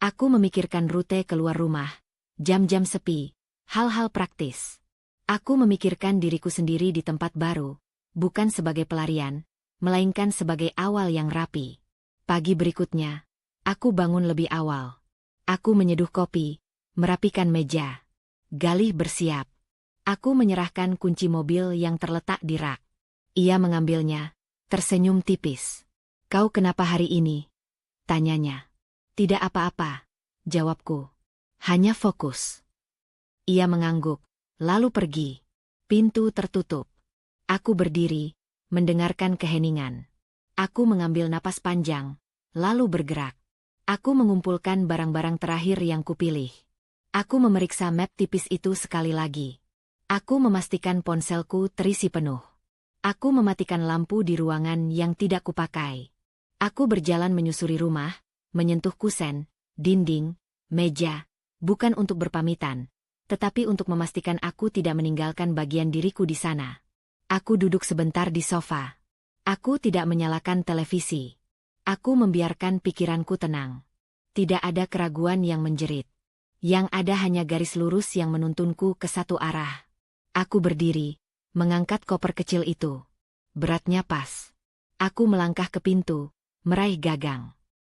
Aku memikirkan rute keluar rumah, jam-jam sepi, hal-hal praktis. Aku memikirkan diriku sendiri di tempat baru, bukan sebagai pelarian, melainkan sebagai awal yang rapi. Pagi berikutnya, aku bangun lebih awal. Aku menyeduh kopi, merapikan meja. Galih bersiap. Aku menyerahkan kunci mobil yang terletak di rak. Ia mengambilnya, tersenyum tipis. Kau kenapa hari ini? Tanyanya. Tidak apa-apa, jawabku. Hanya fokus. Ia mengangguk, lalu pergi. Pintu tertutup. Aku berdiri, mendengarkan keheningan. Aku mengambil napas panjang, lalu bergerak. Aku mengumpulkan barang-barang terakhir yang kupilih. Aku memeriksa map tipis itu sekali lagi. Aku memastikan ponselku terisi penuh. Aku mematikan lampu di ruangan yang tidak kupakai. Aku berjalan menyusuri rumah, menyentuh kusen, dinding, meja, bukan untuk berpamitan, tetapi untuk memastikan aku tidak meninggalkan bagian diriku di sana. Aku duduk sebentar di sofa. Aku tidak menyalakan televisi. Aku membiarkan pikiranku tenang. Tidak ada keraguan yang menjerit. Yang ada hanya garis lurus yang menuntunku ke satu arah. Aku berdiri, mengangkat koper kecil itu. Beratnya pas. Aku melangkah ke pintu, meraih gagang.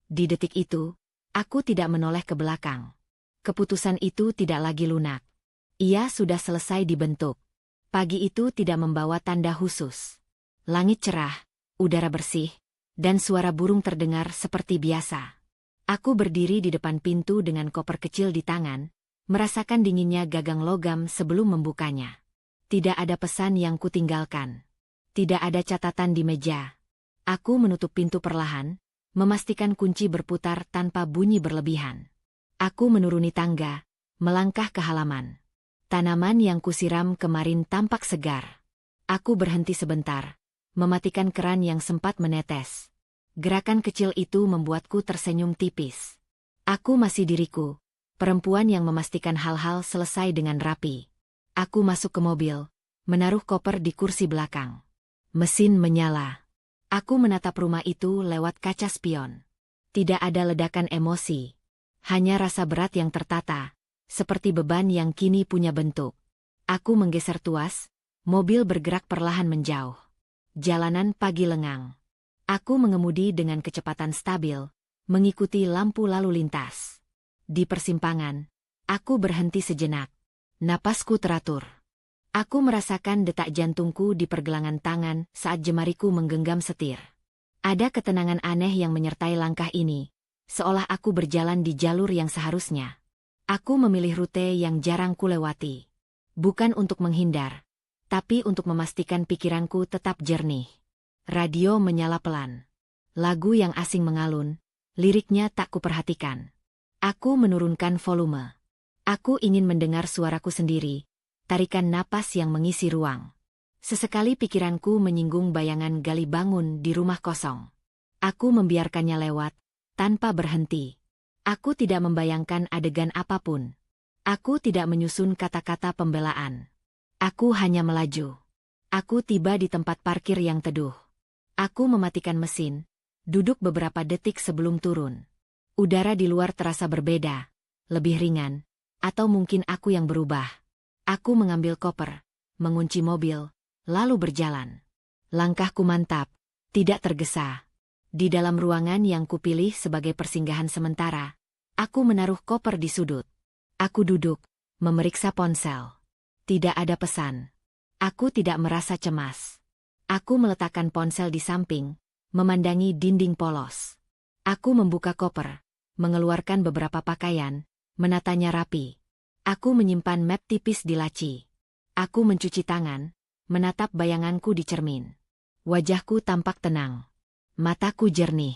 Di detik itu, aku tidak menoleh ke belakang. Keputusan itu tidak lagi lunak. Ia sudah selesai dibentuk. Pagi itu tidak membawa tanda khusus. Langit cerah, udara bersih, dan suara burung terdengar seperti biasa. Aku berdiri di depan pintu dengan koper kecil di tangan, merasakan dinginnya gagang logam sebelum membukanya. Tidak ada pesan yang kutinggalkan. Tidak ada catatan di meja. Aku menutup pintu perlahan, memastikan kunci berputar tanpa bunyi berlebihan. Aku menuruni tangga, melangkah ke halaman. Tanaman yang kusiram kemarin tampak segar. Aku berhenti sebentar, mematikan keran yang sempat menetes. Gerakan kecil itu membuatku tersenyum tipis. Aku masih diriku, perempuan yang memastikan hal-hal selesai dengan rapi. Aku masuk ke mobil, menaruh koper di kursi belakang. Mesin menyala. Aku menatap rumah itu lewat kaca spion. Tidak ada ledakan emosi. Hanya rasa berat yang tertata, seperti beban yang kini punya bentuk. Aku menggeser tuas, mobil bergerak perlahan menjauh. Jalanan pagi lengang. Aku mengemudi dengan kecepatan stabil, mengikuti lampu lalu lintas. Di persimpangan, aku berhenti sejenak. Napasku teratur. Aku merasakan detak jantungku di pergelangan tangan saat jemariku menggenggam setir. Ada ketenangan aneh yang menyertai langkah ini, seolah aku berjalan di jalur yang seharusnya. Aku memilih rute yang jarang kulewati. Bukan untuk menghindar, tapi untuk memastikan pikiranku tetap jernih. Radio menyala pelan. Lagu yang asing mengalun, Liriknya tak kuperhatikan. Aku menurunkan volume. Aku ingin mendengar suaraku sendiri, tarikan napas yang mengisi ruang. Sesekali pikiranku menyinggung bayangan gali bangun di rumah kosong. Aku membiarkannya lewat, tanpa berhenti. Aku tidak membayangkan adegan apapun. Aku tidak menyusun kata-kata pembelaan. Aku hanya melaju. Aku tiba di tempat parkir yang teduh. Aku mematikan mesin, duduk beberapa detik sebelum turun. Udara di luar terasa berbeda, lebih ringan, atau mungkin aku yang berubah. Aku mengambil koper, mengunci mobil, lalu berjalan. Langkahku mantap, tidak tergesa. Di dalam ruangan yang kupilih sebagai persinggahan sementara, aku menaruh koper di sudut. Aku duduk, memeriksa ponsel. Tidak ada pesan. Aku tidak merasa cemas. Aku meletakkan ponsel di samping, memandangi dinding polos. Aku membuka koper, mengeluarkan beberapa pakaian, menatanya rapi. Aku menyimpan map tipis di laci. Aku mencuci tangan, menatap bayanganku di cermin. Wajahku tampak tenang. Mataku jernih.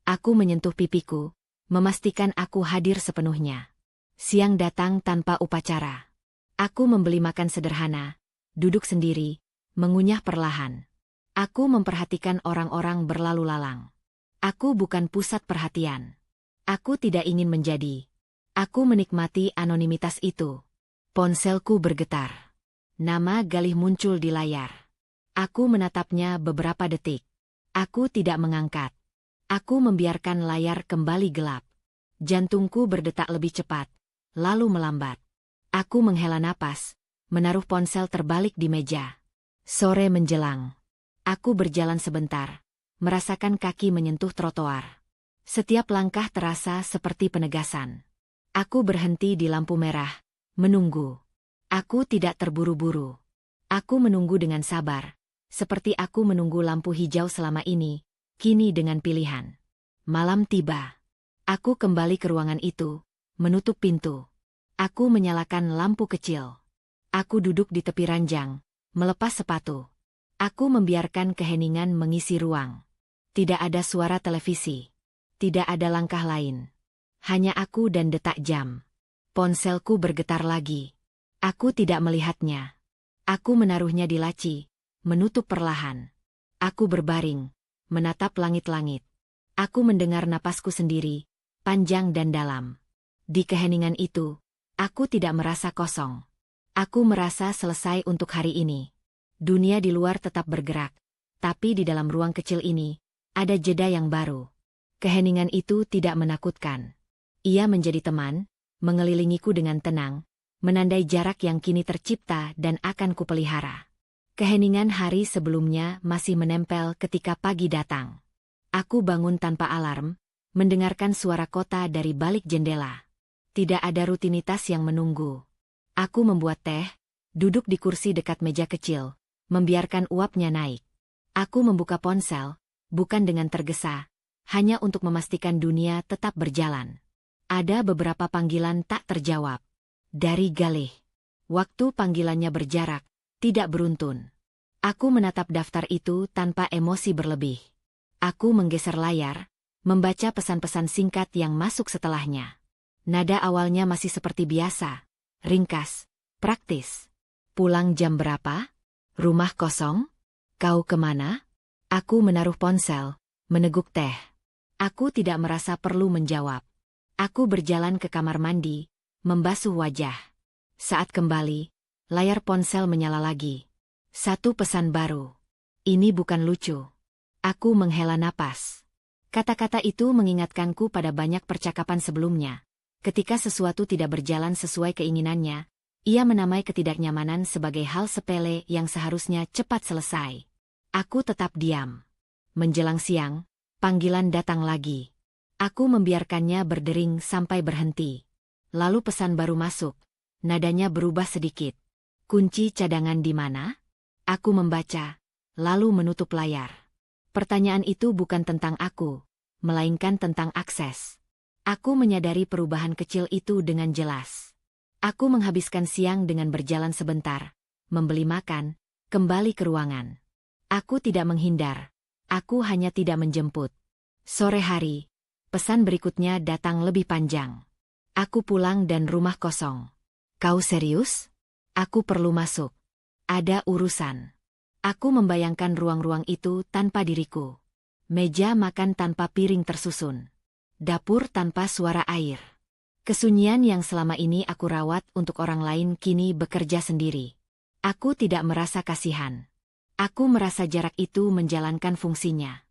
Aku menyentuh pipiku, memastikan aku hadir sepenuhnya. Siang datang tanpa upacara. Aku membeli makan sederhana, duduk sendiri, mengunyah perlahan. Aku memperhatikan orang-orang berlalu lalang. Aku bukan pusat perhatian. Aku tidak ingin menjadi. Aku menikmati anonimitas itu. Ponselku bergetar. Nama Galih muncul di layar. Aku menatapnya beberapa detik. Aku tidak mengangkat. Aku membiarkan layar kembali gelap. Jantungku berdetak lebih cepat, lalu melambat. Aku menghela napas, menaruh ponsel terbalik di meja. Sore menjelang. Aku berjalan sebentar, merasakan kaki menyentuh trotoar. Setiap langkah terasa seperti penegasan. Aku berhenti di lampu merah, menunggu. Aku tidak terburu-buru. Aku menunggu dengan sabar, seperti aku menunggu lampu hijau selama ini, kini dengan pilihan. Malam tiba. Aku kembali ke ruangan itu, menutup pintu. Aku menyalakan lampu kecil. Aku duduk di tepi ranjang, melepas sepatu. Aku membiarkan keheningan mengisi ruang. Tidak ada suara televisi. Tidak ada langkah lain. Hanya aku dan detak jam. Ponselku bergetar lagi. Aku tidak melihatnya. Aku menaruhnya di laci, menutup perlahan. Aku berbaring, menatap langit-langit. Aku mendengar napasku sendiri, panjang dan dalam. Di keheningan itu, aku tidak merasa kosong. Aku merasa selesai untuk hari ini. Dunia di luar tetap bergerak, tapi di dalam ruang kecil ini, ada jeda yang baru. Keheningan itu tidak menakutkan. Ia menjadi teman, mengelilingiku dengan tenang, menandai jarak yang kini tercipta dan akan kupelihara. Keheningan hari sebelumnya masih menempel ketika pagi datang. Aku bangun tanpa alarm, mendengarkan suara kota dari balik jendela. Tidak ada rutinitas yang menunggu. Aku membuat teh, duduk di kursi dekat meja kecil, membiarkan uapnya naik. Aku membuka ponsel, bukan dengan tergesa, hanya untuk memastikan dunia tetap berjalan. Ada beberapa panggilan tak terjawab. Dari Galih. Waktu panggilannya berjarak, tidak beruntun. Aku menatap daftar itu tanpa emosi berlebih. Aku menggeser layar, membaca pesan-pesan singkat yang masuk setelahnya. Nada awalnya masih seperti biasa. Ringkas, praktis. Pulang jam berapa? Rumah kosong? Kau kemana? Aku menaruh ponsel, meneguk teh. Aku tidak merasa perlu menjawab. Aku berjalan ke kamar mandi, membasuh wajah. Saat kembali, layar ponsel menyala lagi. Satu pesan baru. Ini bukan lucu. Aku menghela napas. Kata-kata itu mengingatkanku pada banyak percakapan sebelumnya. Ketika sesuatu tidak berjalan sesuai keinginannya, ia menamai ketidaknyamanan sebagai hal sepele yang seharusnya cepat selesai. Aku tetap diam. Menjelang siang, panggilan datang lagi. Aku membiarkannya berdering sampai berhenti. Lalu pesan baru masuk. Nadanya berubah sedikit. Kunci cadangan di mana? Aku membaca, lalu menutup layar. Pertanyaan itu bukan tentang aku, melainkan tentang akses. Aku menyadari perubahan kecil itu dengan jelas. Aku menghabiskan siang dengan berjalan sebentar, membeli makan, kembali ke ruangan. Aku tidak menghindar. Aku hanya tidak menjemput. Sore hari, Pesan berikutnya datang lebih panjang. Aku pulang dan rumah kosong. Kau serius? Aku perlu masuk. Ada urusan. Aku membayangkan ruang-ruang itu tanpa diriku. Meja makan tanpa piring tersusun. Dapur tanpa suara air. Kesunyian yang selama ini aku rawat untuk orang lain kini bekerja sendiri. Aku tidak merasa kasihan. Aku merasa jarak itu menjalankan fungsinya.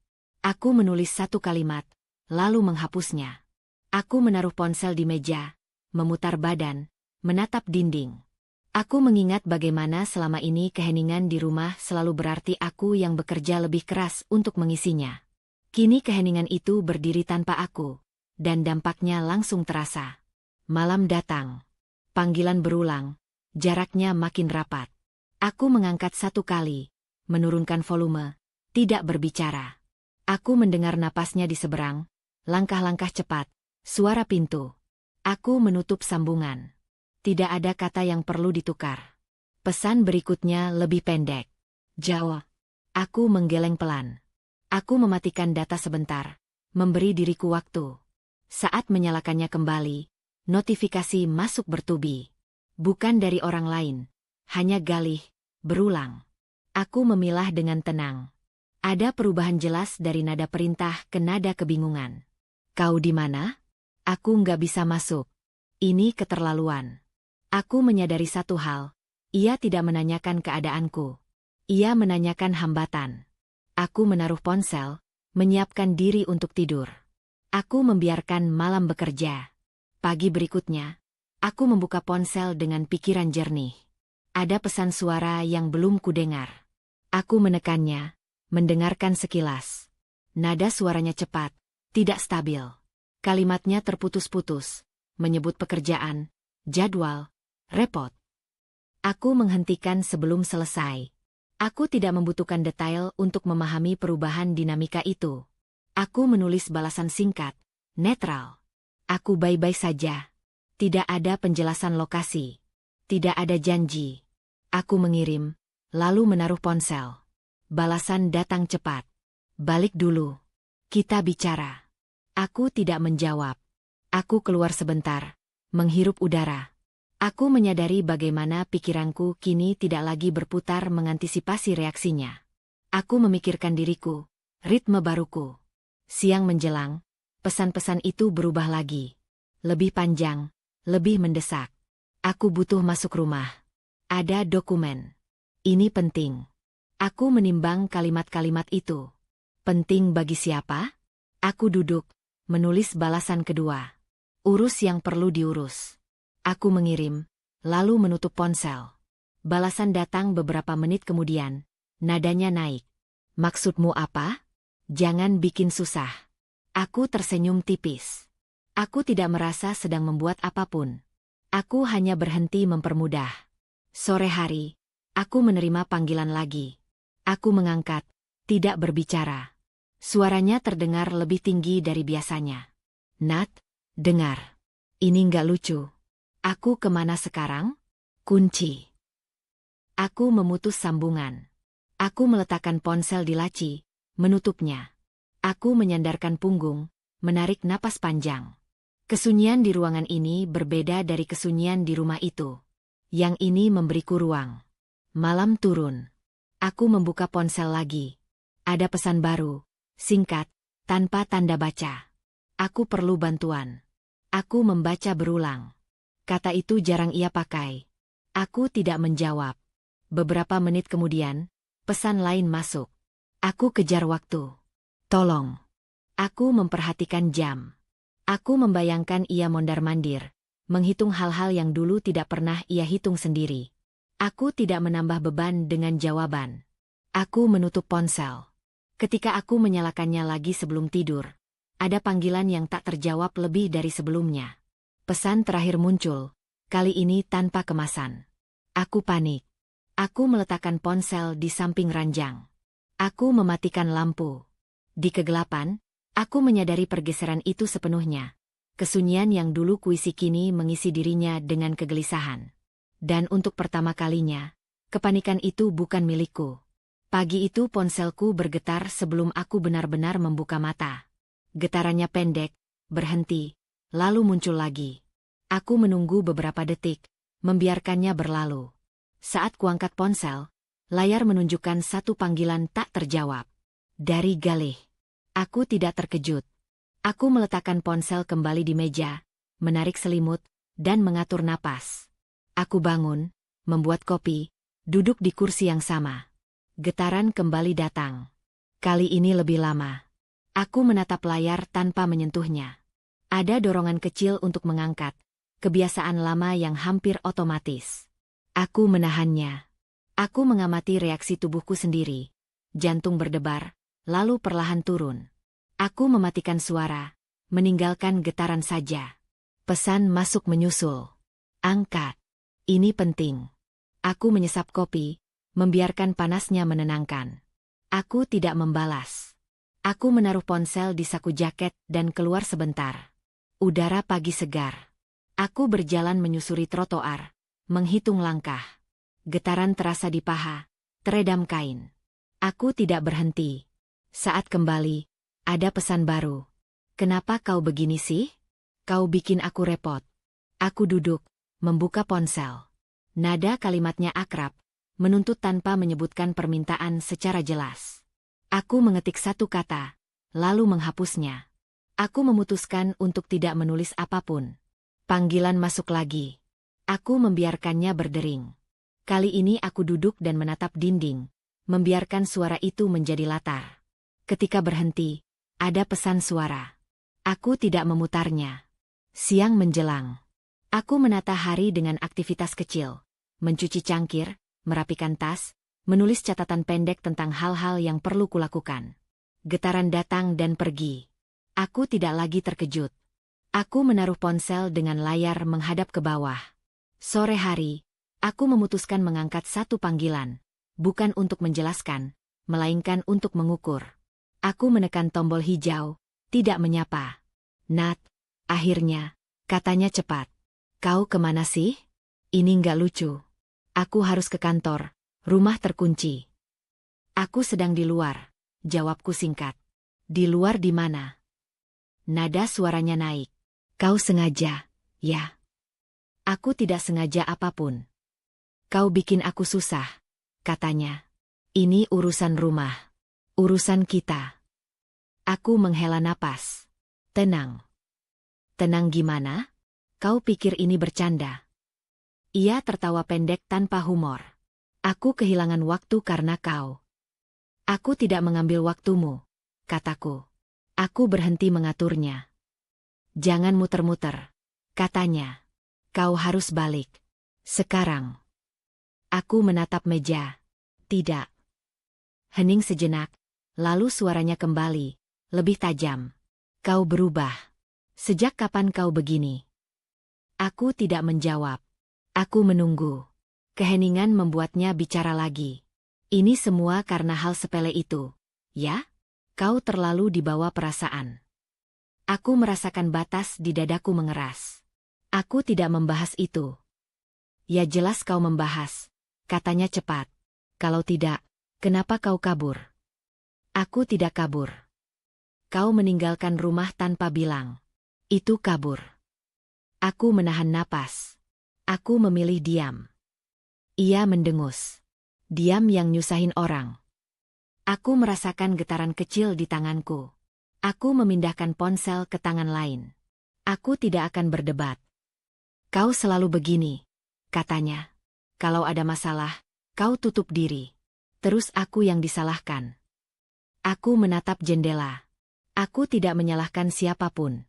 Aku menulis satu kalimat, lalu menghapusnya. Aku menaruh ponsel di meja, memutar badan, menatap dinding. Aku mengingat bagaimana selama ini keheningan di rumah selalu berarti aku yang bekerja lebih keras untuk mengisinya. Kini keheningan itu berdiri tanpa aku, dan dampaknya langsung terasa. Malam datang. Panggilan berulang, jaraknya makin rapat. Aku mengangkat satu kali, menurunkan volume, tidak berbicara. Aku mendengar napasnya di seberang, langkah-langkah cepat, suara pintu. Aku menutup sambungan. Tidak ada kata yang perlu ditukar. Pesan berikutnya lebih pendek. Jawa. Aku menggeleng pelan. Aku mematikan data sebentar, memberi diriku waktu. Saat menyalakannya kembali, notifikasi masuk bertubi. Bukan dari orang lain, hanya Galih, berulang. Aku memilah dengan tenang. Ada perubahan jelas dari nada perintah ke nada kebingungan. Kau di mana? Aku nggak bisa masuk. Ini keterlaluan. Aku menyadari satu hal. Ia tidak menanyakan keadaanku. Ia menanyakan hambatan. Aku menaruh ponsel, menyiapkan diri untuk tidur. Aku membiarkan malam bekerja. Pagi berikutnya, aku membuka ponsel dengan pikiran jernih. Ada pesan suara yang belum kudengar. Aku menekannya, mendengarkan sekilas. Nada suaranya cepat, tidak stabil. Kalimatnya terputus-putus, menyebut pekerjaan, jadwal, repot. Aku menghentikan sebelum selesai. Aku tidak membutuhkan detail untuk memahami perubahan dinamika itu. Aku menulis balasan singkat, netral. Aku baik-baik saja. Tidak ada penjelasan lokasi. Tidak ada janji. Aku mengirim, lalu menaruh ponsel. Balasan datang cepat. Balik dulu. Kita bicara. Aku tidak menjawab. Aku keluar sebentar, menghirup udara. Aku menyadari bagaimana pikiranku kini tidak lagi berputar mengantisipasi reaksinya. Aku memikirkan diriku, ritme baruku. Siang menjelang, pesan-pesan itu berubah lagi. Lebih panjang, lebih mendesak. Aku butuh masuk rumah. Ada dokumen. Ini penting. Aku menimbang kalimat-kalimat itu. Penting bagi siapa? Aku duduk, menulis balasan kedua. Urus yang perlu diurus. Aku mengirim, lalu menutup ponsel. Balasan datang beberapa menit kemudian. Nadanya naik. Maksudmu apa? Jangan bikin susah. Aku tersenyum tipis. Aku tidak merasa sedang membuat apapun. Aku hanya berhenti mempermudah. Sore hari, aku menerima panggilan lagi. Aku mengangkat, tidak berbicara. Suaranya terdengar lebih tinggi dari biasanya. Nat, dengar. Ini nggak lucu. Aku kemana sekarang? Kunci. Aku memutus sambungan. Aku meletakkan ponsel di laci, menutupnya. Aku menyandarkan punggung, menarik napas panjang. Kesunyian di ruangan ini berbeda dari kesunyian di rumah itu. Yang ini memberiku ruang. Malam turun. Aku membuka ponsel lagi. Ada pesan baru, singkat, tanpa tanda baca. Aku perlu bantuan. Aku membaca berulang. Kata itu jarang ia pakai. Aku tidak menjawab. Beberapa menit kemudian, pesan lain masuk. Aku kejar waktu. Tolong. Aku memperhatikan jam. Aku membayangkan ia mondar-mandir, menghitung hal-hal yang dulu tidak pernah ia hitung sendiri. Aku tidak menambah beban dengan jawaban. Aku menutup ponsel. Ketika aku menyalakannya lagi sebelum tidur, ada panggilan yang tak terjawab lebih dari sebelumnya. Pesan terakhir muncul, kali ini tanpa kemasan. Aku panik. Aku meletakkan ponsel di samping ranjang. Aku mematikan lampu. Di kegelapan, aku menyadari pergeseran itu sepenuhnya. Kesunyian yang dulu kuisi kini mengisi dirinya dengan kegelisahan. Dan untuk pertama kalinya, kepanikan itu bukan milikku. Pagi itu ponselku bergetar sebelum aku benar-benar membuka mata. Getarannya pendek, berhenti, lalu muncul lagi. Aku menunggu beberapa detik, membiarkannya berlalu. Saat kuangkat ponsel, layar menunjukkan satu panggilan tak terjawab. Dari Galih. Aku tidak terkejut. Aku meletakkan ponsel kembali di meja, menarik selimut, dan mengatur napas. Aku bangun, membuat kopi, duduk di kursi yang sama. Getaran kembali datang. Kali ini lebih lama. Aku menatap layar tanpa menyentuhnya. Ada dorongan kecil untuk mengangkat, kebiasaan lama yang hampir otomatis. Aku menahannya. Aku mengamati reaksi tubuhku sendiri. Jantung berdebar, lalu perlahan turun. Aku mematikan suara, meninggalkan getaran saja. Pesan masuk menyusul. Angkat. Ini penting. Aku menyesap kopi, membiarkan panasnya menenangkan. Aku tidak membalas. Aku menaruh ponsel di saku jaket dan keluar sebentar. Udara pagi segar. Aku berjalan menyusuri trotoar, menghitung langkah. Getaran terasa di paha, teredam kain. Aku tidak berhenti. Saat kembali, ada pesan baru. Kenapa kau begini sih? Kau bikin aku repot. Aku duduk, membuka ponsel. Nada kalimatnya akrab, menuntut tanpa menyebutkan permintaan secara jelas. Aku mengetik satu kata, lalu menghapusnya. Aku memutuskan untuk tidak menulis apapun. Panggilan masuk lagi. Aku membiarkannya berdering. Kali ini aku duduk dan menatap dinding, membiarkan suara itu menjadi latar. Ketika berhenti, ada pesan suara. Aku tidak memutarnya. Siang menjelang. Aku menata hari dengan aktivitas kecil. Mencuci cangkir, merapikan tas, menulis catatan pendek tentang hal-hal yang perlu kulakukan. Getaran datang dan pergi. Aku tidak lagi terkejut. Aku menaruh ponsel dengan layar menghadap ke bawah. Sore hari, aku memutuskan mengangkat satu panggilan, bukan untuk menjelaskan, melainkan untuk mengukur. Aku menekan tombol hijau, tidak menyapa. Nat, akhirnya, katanya cepat. Kau kemana sih? Ini nggak lucu. Aku harus ke kantor. Rumah terkunci. Aku sedang di luar, jawabku singkat. Di luar di mana? Nada suaranya naik. Kau sengaja, ya? Aku tidak sengaja apapun. Kau bikin aku susah, katanya. Ini urusan rumah. Urusan kita. Aku menghela napas. Tenang. Tenang gimana? Kau pikir ini bercanda? Ia tertawa pendek tanpa humor. Aku kehilangan waktu karena kau. Aku tidak mengambil waktumu, kataku. Aku berhenti mengaturnya. Jangan muter-muter, katanya. Kau harus balik. Sekarang. Aku menatap meja. Tidak. Hening sejenak, lalu suaranya kembali, lebih tajam. Kau berubah. Sejak kapan kau begini? Aku tidak menjawab. Aku menunggu. Keheningan membuatnya bicara lagi. Ini semua karena hal sepele itu, ya? Kau terlalu dibawa perasaan. Aku merasakan batas di dadaku mengeras. Aku tidak membahas itu. Ya jelas kau membahas, katanya cepat. Kalau tidak, kenapa kau kabur? Aku tidak kabur. Kau meninggalkan rumah tanpa bilang. Itu kabur. Aku menahan napas. Aku memilih diam. Ia mendengus. Diam yang nyusahin orang. Aku merasakan getaran kecil di tanganku. Aku memindahkan ponsel ke tangan lain. Aku tidak akan berdebat. Kau selalu begini, katanya. Kalau ada masalah, kau tutup diri. Terus aku yang disalahkan. Aku menatap jendela. Aku tidak menyalahkan siapapun.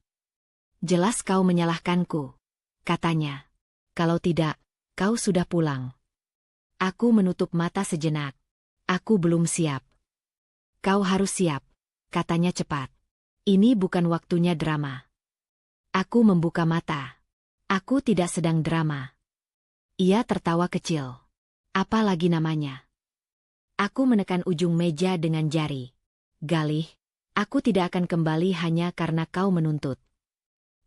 Jelas kau menyalahkanku, katanya. Kalau tidak, kau sudah pulang. Aku menutup mata sejenak. Aku belum siap. Kau harus siap, katanya cepat. Ini bukan waktunya drama. Aku membuka mata. Aku tidak sedang drama. Ia tertawa kecil. Apa lagi namanya? Aku menekan ujung meja dengan jari. Galih, aku tidak akan kembali hanya karena kau menuntut.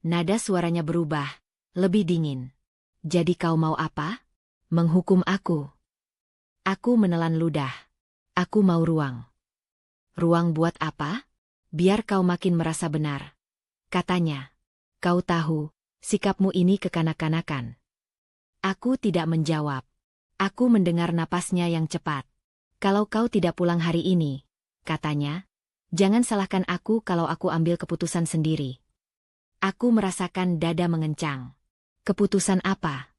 Nada suaranya berubah, lebih dingin. Jadi kau mau apa? Menghukum aku? Aku menelan ludah. Aku mau ruang. Ruang buat apa? Biar kau makin merasa benar. katanya. Kau tahu, sikapmu ini kekanak-kanakan. Aku tidak menjawab. Aku mendengar napasnya yang cepat. Kalau kau tidak pulang hari ini, katanya, jangan salahkan aku kalau aku ambil keputusan sendiri. Aku merasakan dada mengencang. Keputusan apa?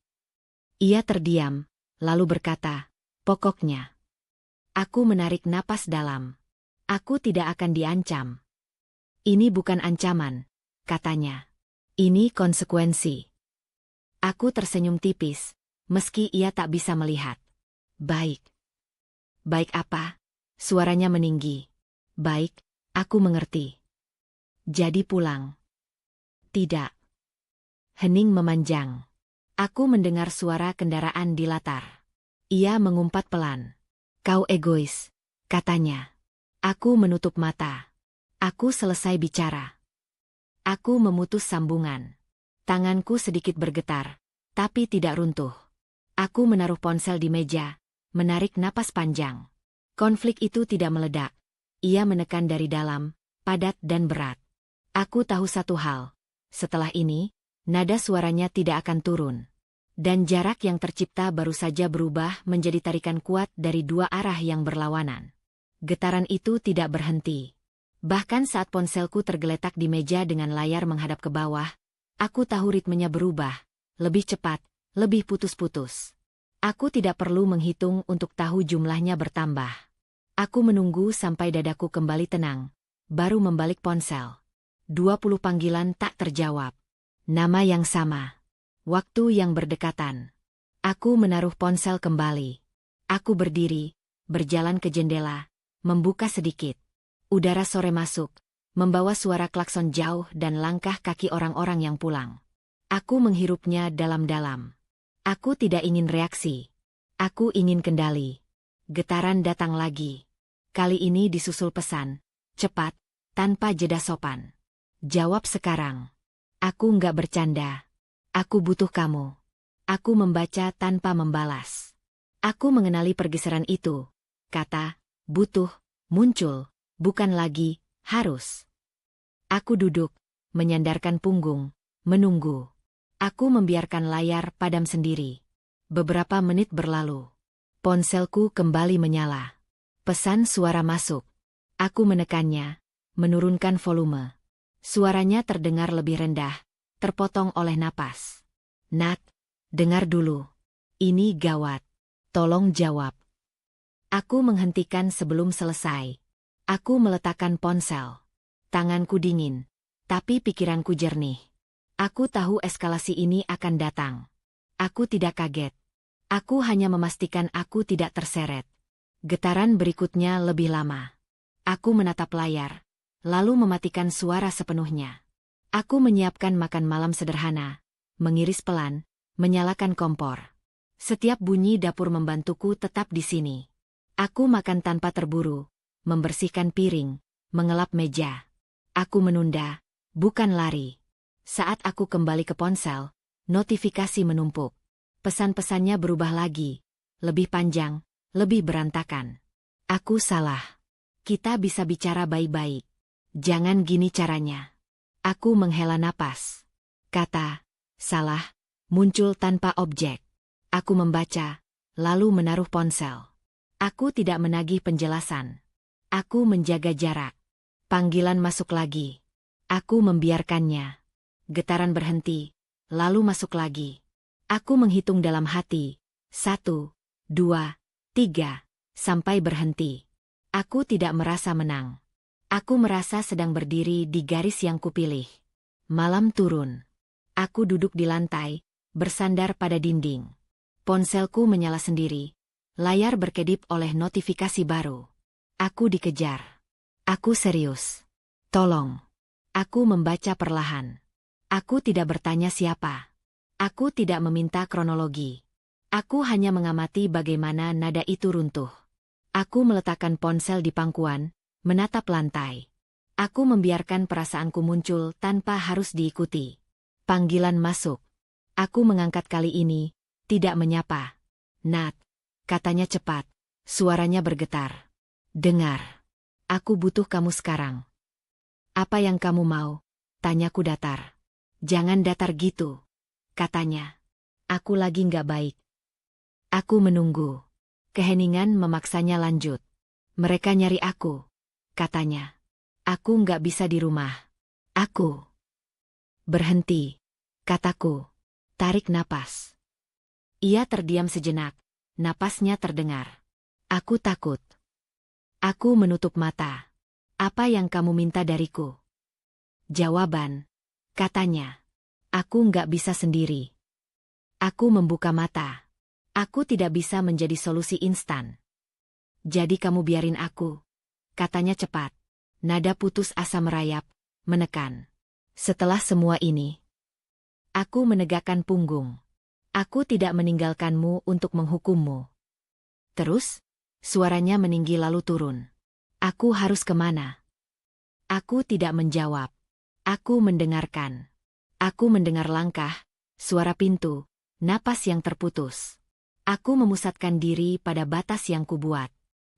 Ia terdiam, lalu berkata, pokoknya. Aku menarik napas dalam. Aku tidak akan diancam. Ini bukan ancaman, katanya. Ini konsekuensi. Aku tersenyum tipis, meski ia tak bisa melihat. Baik. Baik apa? Suaranya meninggi. Baik, aku mengerti. Jadi pulang. Tidak. Hening memanjang. Aku mendengar suara kendaraan di latar. Ia mengumpat pelan. Kau egois, katanya. Aku menutup mata. Aku selesai bicara. Aku memutus sambungan. Tanganku sedikit bergetar, tapi tidak runtuh. Aku menaruh ponsel di meja, menarik napas panjang. Konflik itu tidak meledak. Ia menekan dari dalam, padat dan berat. Aku tahu satu hal. Setelah ini, nada suaranya tidak akan turun. Dan jarak yang tercipta baru saja berubah menjadi tarikan kuat dari dua arah yang berlawanan. Getaran itu tidak berhenti. Bahkan saat ponselku tergeletak di meja dengan layar menghadap ke bawah, aku tahu ritmenya berubah, lebih cepat, lebih putus-putus. Aku tidak perlu menghitung untuk tahu jumlahnya bertambah. Aku menunggu sampai dadaku kembali tenang, baru membalik ponsel. 20 panggilan tak terjawab. Nama yang sama. Waktu yang berdekatan. Aku menaruh ponsel kembali. Aku berdiri, berjalan ke jendela, membuka sedikit. Udara sore masuk, membawa suara klakson jauh dan langkah kaki orang-orang yang pulang. Aku menghirupnya dalam-dalam. Aku tidak ingin reaksi. Aku ingin kendali. Getaran datang lagi. Kali ini disusul pesan. Cepat, tanpa jeda sopan. Jawab sekarang. Aku nggak bercanda. Aku butuh kamu. Aku membaca tanpa membalas. Aku mengenali pergeseran itu. Kata, butuh, muncul. Bukan lagi, harus. Aku duduk, menyandarkan punggung, menunggu. Aku membiarkan layar padam sendiri. Beberapa menit berlalu. Ponselku kembali menyala. Pesan suara masuk. Aku menekannya, menurunkan volume. Suaranya terdengar lebih rendah, terpotong oleh napas. Nat, dengar dulu. Ini gawat. Tolong jawab. Aku menghentikan sebelum selesai. Aku meletakkan ponsel. Tanganku dingin, tapi pikiranku jernih. Aku tahu eskalasi ini akan datang. Aku tidak kaget. Aku hanya memastikan aku tidak terseret. Getaran berikutnya lebih lama. Aku menatap layar, lalu mematikan suara sepenuhnya. Aku menyiapkan makan malam sederhana, mengiris pelan, menyalakan kompor. Setiap bunyi dapur membantuku tetap di sini. Aku makan tanpa terburu. Membersihkan piring, mengelap meja. Aku menunda, bukan lari. Saat aku kembali ke ponsel, notifikasi menumpuk. Pesan-pesannya berubah lagi, lebih panjang, lebih berantakan. Aku salah. Kita bisa bicara baik-baik. Jangan gini caranya. Aku menghela napas. Kata, salah, muncul tanpa objek. Aku membaca, lalu menaruh ponsel. Aku tidak menagih penjelasan. Aku menjaga jarak. Panggilan masuk lagi. Aku membiarkannya. Getaran berhenti, lalu masuk lagi. Aku menghitung dalam hati. 1, 2, 3, sampai berhenti. Aku tidak merasa menang. Aku merasa sedang berdiri di garis yang kupilih. Malam turun. Aku duduk di lantai, bersandar pada dinding. Ponselku menyala sendiri. Layar berkedip oleh notifikasi baru. Aku dikejar. Aku serius. Tolong. Aku membaca perlahan. Aku tidak bertanya siapa. Aku tidak meminta kronologi. Aku hanya mengamati bagaimana nada itu runtuh. Aku meletakkan ponsel di pangkuan, menatap lantai. Aku membiarkan perasaanku muncul tanpa harus diikuti. Panggilan masuk. Aku mengangkat kali ini, tidak menyapa. Nat, katanya cepat, suaranya bergetar. Dengar. Aku butuh kamu sekarang. Apa yang kamu mau? Tanyaku datar. Jangan datar gitu, katanya. Aku lagi nggak baik. Aku menunggu. Keheningan memaksanya lanjut. Mereka nyari aku, katanya. Aku nggak bisa di rumah. Aku. Berhenti, kataku. Tarik napas. Ia terdiam sejenak. Napasnya terdengar. Aku takut. Aku menutup mata. Apa yang kamu minta dariku? Jawaban. Katanya. Aku nggak bisa sendiri. Aku membuka mata. Aku tidak bisa menjadi solusi instan. Jadi kamu biarin aku. Katanya cepat. Nada putus asa merayap, menekan. Setelah semua ini, aku menegakkan punggung. Aku tidak meninggalkanmu untuk menghukummu. Terus, suaranya meninggi lalu turun. Aku harus kemana? Aku tidak menjawab. Aku mendengarkan. Aku mendengar langkah, suara pintu, napas yang terputus. Aku memusatkan diri pada batas yang kubuat.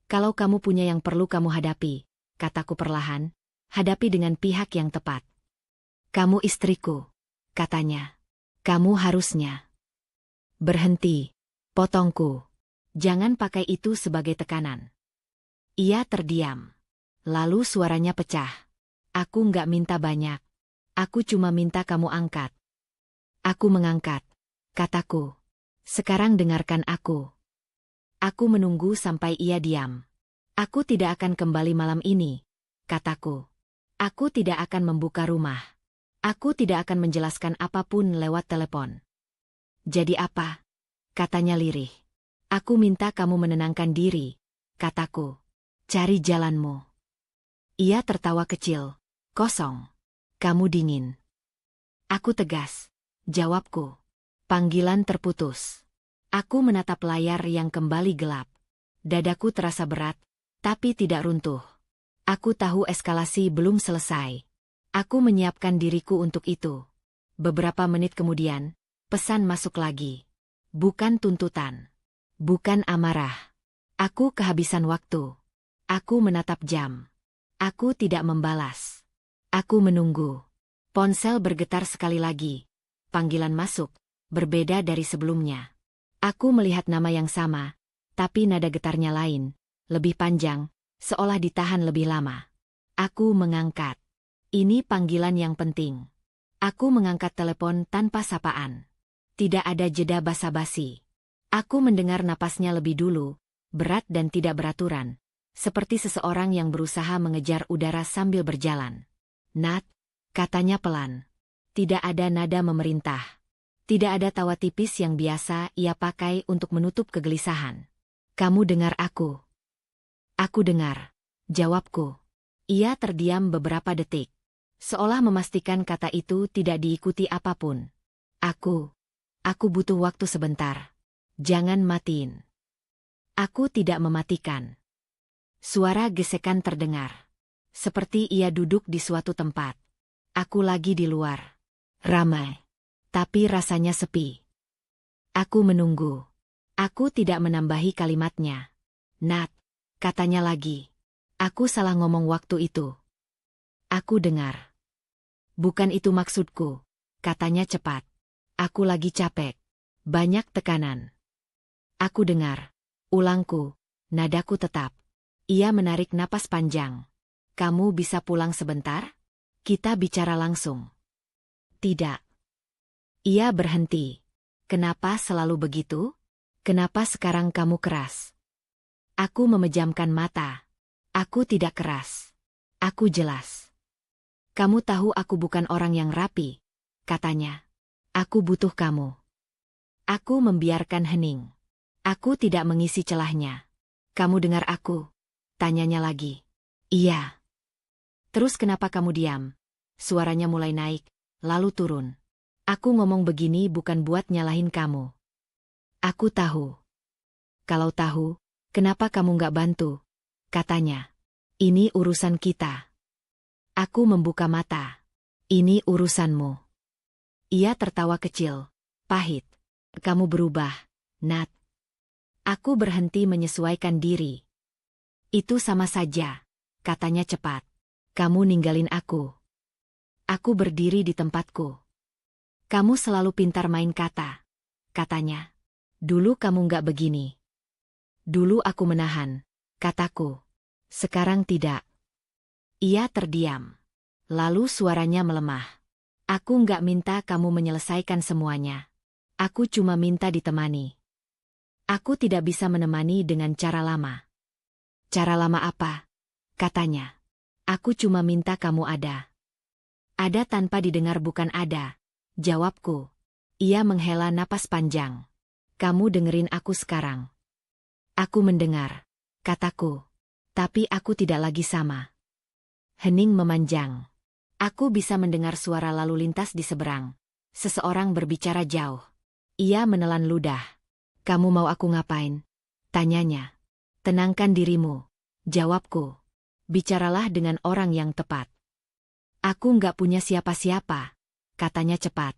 Kalau kamu punya yang perlu kamu hadapi, kataku perlahan, hadapi dengan pihak yang tepat. Kamu istriku, katanya. Kamu harusnya. Berhenti, potongku. Jangan pakai itu sebagai tekanan. Ia terdiam. Lalu suaranya pecah. Aku nggak minta banyak. Aku cuma minta kamu angkat. Aku mengangkat, kataku. Sekarang dengarkan aku. Aku menunggu sampai ia diam. Aku tidak akan kembali malam ini, kataku. Aku tidak akan membuka rumah. Aku tidak akan menjelaskan apapun lewat telepon. Jadi apa? Katanya lirih. Aku minta kamu menenangkan diri, kataku. Cari jalanmu. Ia tertawa kecil. Kosong. Kamu dingin. Aku tegas. Jawabku. Panggilan terputus. Aku menatap layar yang kembali gelap. Dadaku terasa berat, tapi tidak runtuh. Aku tahu eskalasi belum selesai. Aku menyiapkan diriku untuk itu. Beberapa menit kemudian, pesan masuk lagi. Bukan tuntutan. Bukan amarah. Aku kehabisan waktu. Aku menatap jam. Aku tidak membalas. Aku menunggu. Ponsel bergetar sekali lagi. Panggilan masuk, berbeda dari sebelumnya. Aku melihat nama yang sama, tapi nada getarnya lain, lebih panjang, seolah ditahan lebih lama. Aku mengangkat. Ini panggilan yang penting. Aku mengangkat telepon tanpa sapaan. Tidak ada jeda basa-basi. Aku mendengar napasnya lebih dulu, berat dan tidak beraturan, seperti seseorang yang berusaha mengejar udara sambil berjalan. Nat, katanya pelan. Tidak ada nada memerintah. Tidak ada tawa tipis yang biasa ia pakai untuk menutup kegelisahan. Kamu dengar aku? Aku dengar. Jawabku. Ia terdiam beberapa detik. Seolah memastikan kata itu tidak diikuti apapun. Aku butuh waktu sebentar. Jangan matiin. Aku tidak mematikan. Suara gesekan terdengar. Seperti ia duduk di suatu tempat. Aku lagi di luar. Ramai. Tapi rasanya sepi. Aku menunggu. Aku tidak menambahi kalimatnya. Nat, katanya lagi. Aku salah ngomong waktu itu. Aku dengar. Bukan itu maksudku, katanya cepat. Aku lagi capek. Banyak tekanan. Aku dengar. Ulangku, nadaku tetap. Ia menarik napas panjang. Kamu bisa pulang sebentar? Kita bicara langsung. Tidak. Ia berhenti. Kenapa selalu begitu? Kenapa sekarang kamu keras? Aku memejamkan mata. Aku tidak keras. Aku jelas. Kamu tahu aku bukan orang yang rapi, katanya. Aku butuh kamu. Aku membiarkan hening. Aku tidak mengisi celahnya. Kamu dengar aku? Tanyanya lagi. Iya. Terus kenapa kamu diam? Suaranya mulai naik, lalu turun. Aku ngomong begini bukan buat nyalahin kamu. Aku tahu. Kalau tahu, kenapa kamu nggak bantu? Katanya. Ini urusan kita. Aku membuka mata. Ini urusanmu. Ia tertawa kecil. Pahit. Kamu berubah, Nat. Aku berhenti menyesuaikan diri. Itu sama saja, katanya cepat. Kamu ninggalin aku. Aku berdiri di tempatku. Kamu selalu pintar main kata, katanya. Dulu kamu nggak begini. Dulu aku menahan, kataku. Sekarang tidak. Ia terdiam. Lalu suaranya melemah. Aku nggak minta kamu menyelesaikan semuanya. Aku cuma minta ditemani. Aku tidak bisa menemani dengan cara lama. Cara lama apa? Katanya. Aku cuma minta kamu ada. Ada tanpa didengar bukan ada. Jawabku. Ia menghela napas panjang. Kamu dengerin aku sekarang. Aku mendengar. Kataku. Tapi aku tidak lagi sama. Hening memanjang. Aku bisa mendengar suara lalu lintas di seberang. Seseorang berbicara jauh. Ia menelan ludah. Kamu mau aku ngapain? Tanyanya. Tenangkan dirimu. Jawabku. Bicaralah dengan orang yang tepat. Aku nggak punya siapa-siapa. Katanya cepat.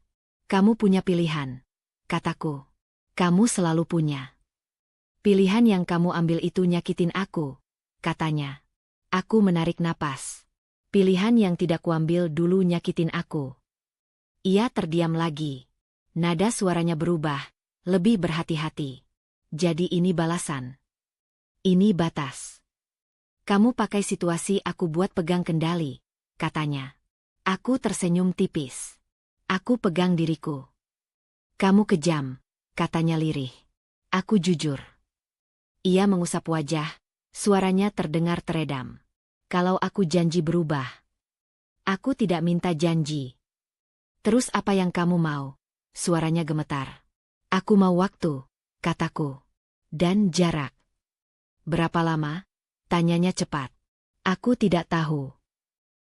Kamu punya pilihan. Kataku. Kamu selalu punya. Pilihan yang kamu ambil itu nyakitin aku. Katanya. Aku menarik napas. Pilihan yang tidak kuambil dulu nyakitin aku. Ia terdiam lagi. Nada suaranya berubah. Lebih berhati-hati. Jadi ini balasan. Ini batas. Kamu pakai situasi aku buat pegang kendali. Katanya. Aku tersenyum tipis. Aku pegang diriku. Kamu kejam, katanya lirih. Aku jujur. Ia mengusap wajah, suaranya terdengar teredam. Kalau aku janji berubah. Aku tidak minta janji. Terus apa yang kamu mau? Suaranya gemetar. Aku mau waktu, kataku. Dan jarak. Berapa lama? Tanyanya cepat. Aku tidak tahu.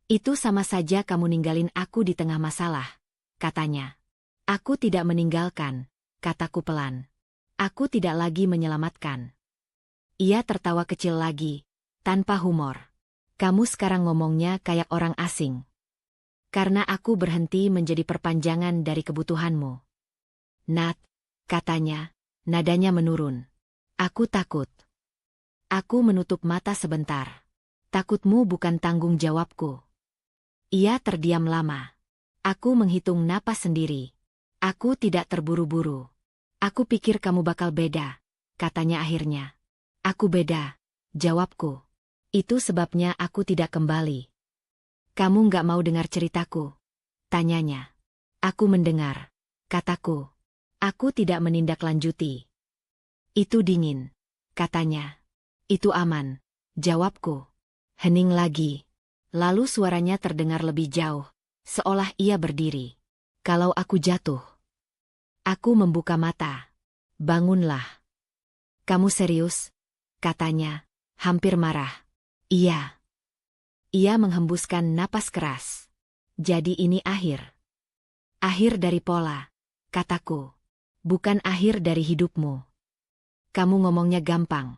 Itu sama saja kamu ninggalin aku di tengah masalah, katanya. Aku tidak meninggalkan, kataku pelan. Aku tidak lagi menyelamatkan. Ia tertawa kecil lagi, tanpa humor. Kamu sekarang ngomongnya kayak orang asing. Karena aku berhenti menjadi perpanjangan dari kebutuhanmu. Nat, katanya, nadanya menurun. Aku takut. Aku menutup mata sebentar. Takutmu bukan tanggung jawabku. Ia terdiam lama. Aku menghitung napas sendiri. Aku tidak terburu-buru. Aku pikir kamu bakal beda, katanya akhirnya. Aku beda, jawabku. Itu sebabnya aku tidak kembali. Kamu nggak mau dengar ceritaku? Tanyanya. Aku mendengar, kataku. Aku tidak menindaklanjuti. Itu dingin, katanya. Itu aman, jawabku. Hening lagi. Lalu suaranya terdengar lebih jauh, seolah ia berdiri. Kalau aku jatuh. Aku membuka mata. Bangunlah. Kamu serius? Katanya, hampir marah. Iya. Ia menghembuskan napas keras. Jadi ini akhir. Akhir dari pola, kataku. Bukan akhir dari hidupmu. Kamu ngomongnya gampang,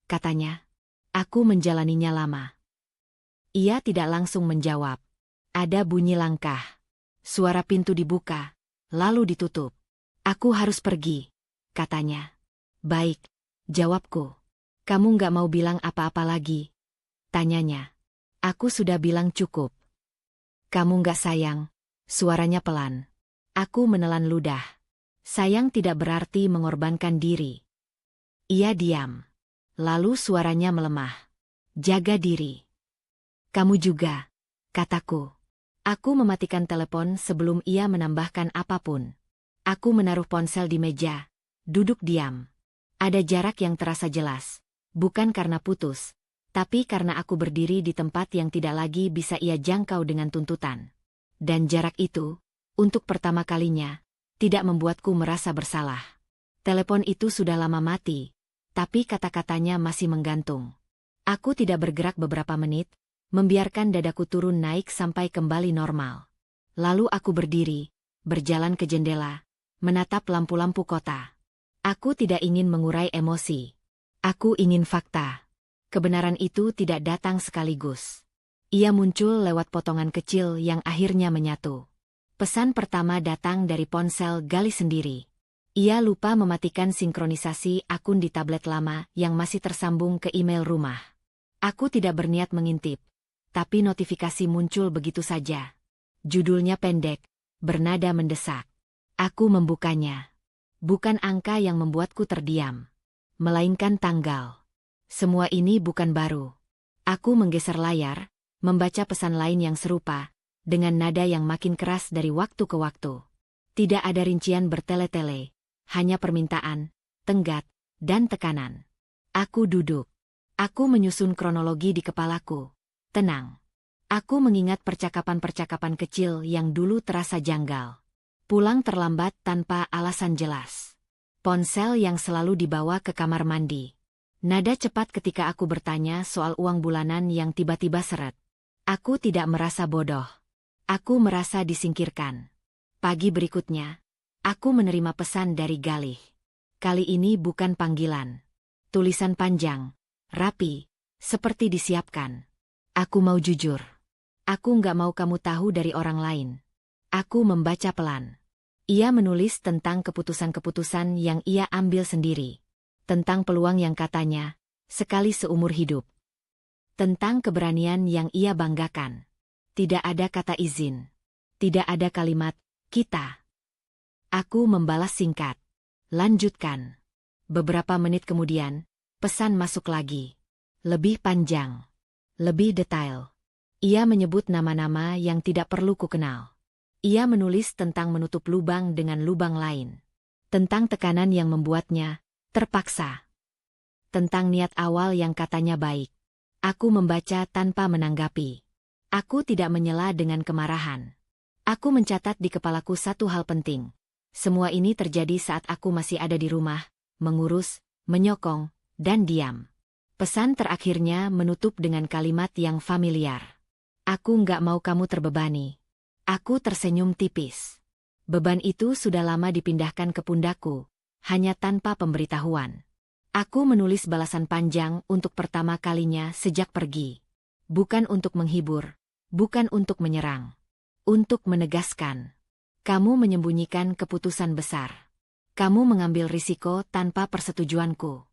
katanya. Aku menjalaninya lama. Ia tidak langsung menjawab. Ada bunyi langkah. Suara pintu dibuka, lalu ditutup. Aku harus pergi, katanya. Baik, jawabku. Kamu nggak mau bilang apa-apa lagi? Tanyanya. Aku sudah bilang cukup. Kamu nggak sayang? Suaranya pelan. Aku menelan ludah. Sayang tidak berarti mengorbankan diri. Ia diam. Lalu suaranya melemah. Jaga diri. Kamu juga, kataku. Aku mematikan telepon sebelum ia menambahkan apapun. Aku menaruh ponsel di meja, duduk diam. Ada jarak yang terasa jelas, bukan karena putus, tapi karena aku berdiri di tempat yang tidak lagi bisa ia jangkau dengan tuntutan. Dan jarak itu, untuk pertama kalinya, tidak membuatku merasa bersalah. Telepon itu sudah lama mati, tapi kata-katanya masih menggantung. Aku tidak bergerak beberapa menit, membiarkan dadaku turun naik sampai kembali normal. Lalu aku berdiri, berjalan ke jendela, menatap lampu-lampu kota. Aku tidak ingin mengurai emosi. Aku ingin fakta. Kebenaran itu tidak datang sekaligus. Ia muncul lewat potongan kecil yang akhirnya menyatu. Pesan pertama datang dari ponsel Gali sendiri. Ia lupa mematikan sinkronisasi akun di tablet lama yang masih tersambung ke email rumah. Aku tidak berniat mengintip. Tapi notifikasi muncul begitu saja. Judulnya pendek, bernada mendesak. Aku membukanya. Bukan angka yang membuatku terdiam, melainkan tanggal. Semua ini bukan baru. Aku menggeser layar, membaca pesan lain yang serupa, dengan nada yang makin keras dari waktu ke waktu. Tidak ada rincian bertele-tele, hanya permintaan, tenggat, dan tekanan. Aku duduk. Aku menyusun kronologi di kepalaku. Tenang. Aku mengingat percakapan-percakapan kecil yang dulu terasa janggal. Pulang terlambat tanpa alasan jelas. Ponsel yang selalu dibawa ke kamar mandi. Nada cepat ketika aku bertanya soal uang bulanan yang tiba-tiba seret. Aku tidak merasa bodoh. Aku merasa disingkirkan. Pagi berikutnya, aku menerima pesan dari Galih. Kali ini bukan panggilan. Tulisan panjang, rapi, seperti disiapkan. Aku mau jujur. Aku nggak mau kamu tahu dari orang lain. Aku membaca pelan. Ia menulis tentang keputusan-keputusan yang ia ambil sendiri. Tentang peluang yang katanya, sekali seumur hidup. Tentang keberanian yang ia banggakan. Tidak ada kata izin. Tidak ada kalimat, kita. Aku membalas singkat. Lanjutkan. Beberapa menit kemudian, pesan masuk lagi. Lebih panjang. Lebih detail. Ia menyebut nama-nama yang tidak perlu kukenal. Ia menulis tentang menutup lubang dengan lubang lain. Tentang tekanan yang membuatnya terpaksa. Tentang niat awal yang katanya baik. Aku membaca tanpa menanggapi. Aku tidak menyela dengan kemarahan. Aku mencatat di kepalaku satu hal penting. Semua ini terjadi saat aku masih ada di rumah, mengurus, menyokong, dan diam. Pesan terakhirnya menutup dengan kalimat yang familiar. Aku nggak mau kamu terbebani. Aku tersenyum tipis. Beban itu sudah lama dipindahkan ke pundakku, hanya tanpa pemberitahuan. Aku menulis balasan panjang untuk pertama kalinya sejak pergi. Bukan untuk menghibur, bukan untuk menyerang. Untuk menegaskan. Kamu menyembunyikan keputusan besar. Kamu mengambil risiko tanpa persetujuanku.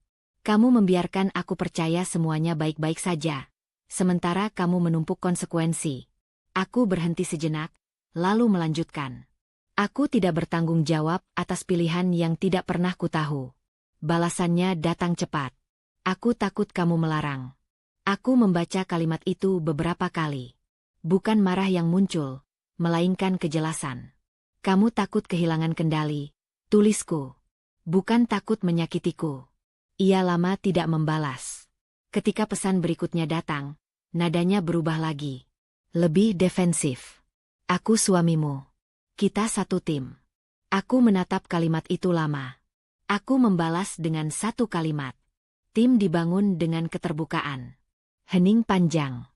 Kamu membiarkan aku percaya semuanya baik-baik saja. Sementara kamu menumpuk konsekuensi. Aku berhenti sejenak, lalu melanjutkan. Aku tidak bertanggung jawab atas pilihan yang tidak pernah kutahu. Balasannya datang cepat. Aku takut kamu melarang. Aku membaca kalimat itu beberapa kali. Bukan marah yang muncul, melainkan kejelasan. Kamu takut kehilangan kendali, tulisku. Bukan takut menyakitiku. Ia lama tidak membalas. Ketika pesan berikutnya datang, nadanya berubah lagi. Lebih defensif. Aku suamimu. Kita satu tim. Aku menatap kalimat itu lama. Aku membalas dengan satu kalimat. Tim dibangun dengan keterbukaan. Hening panjang.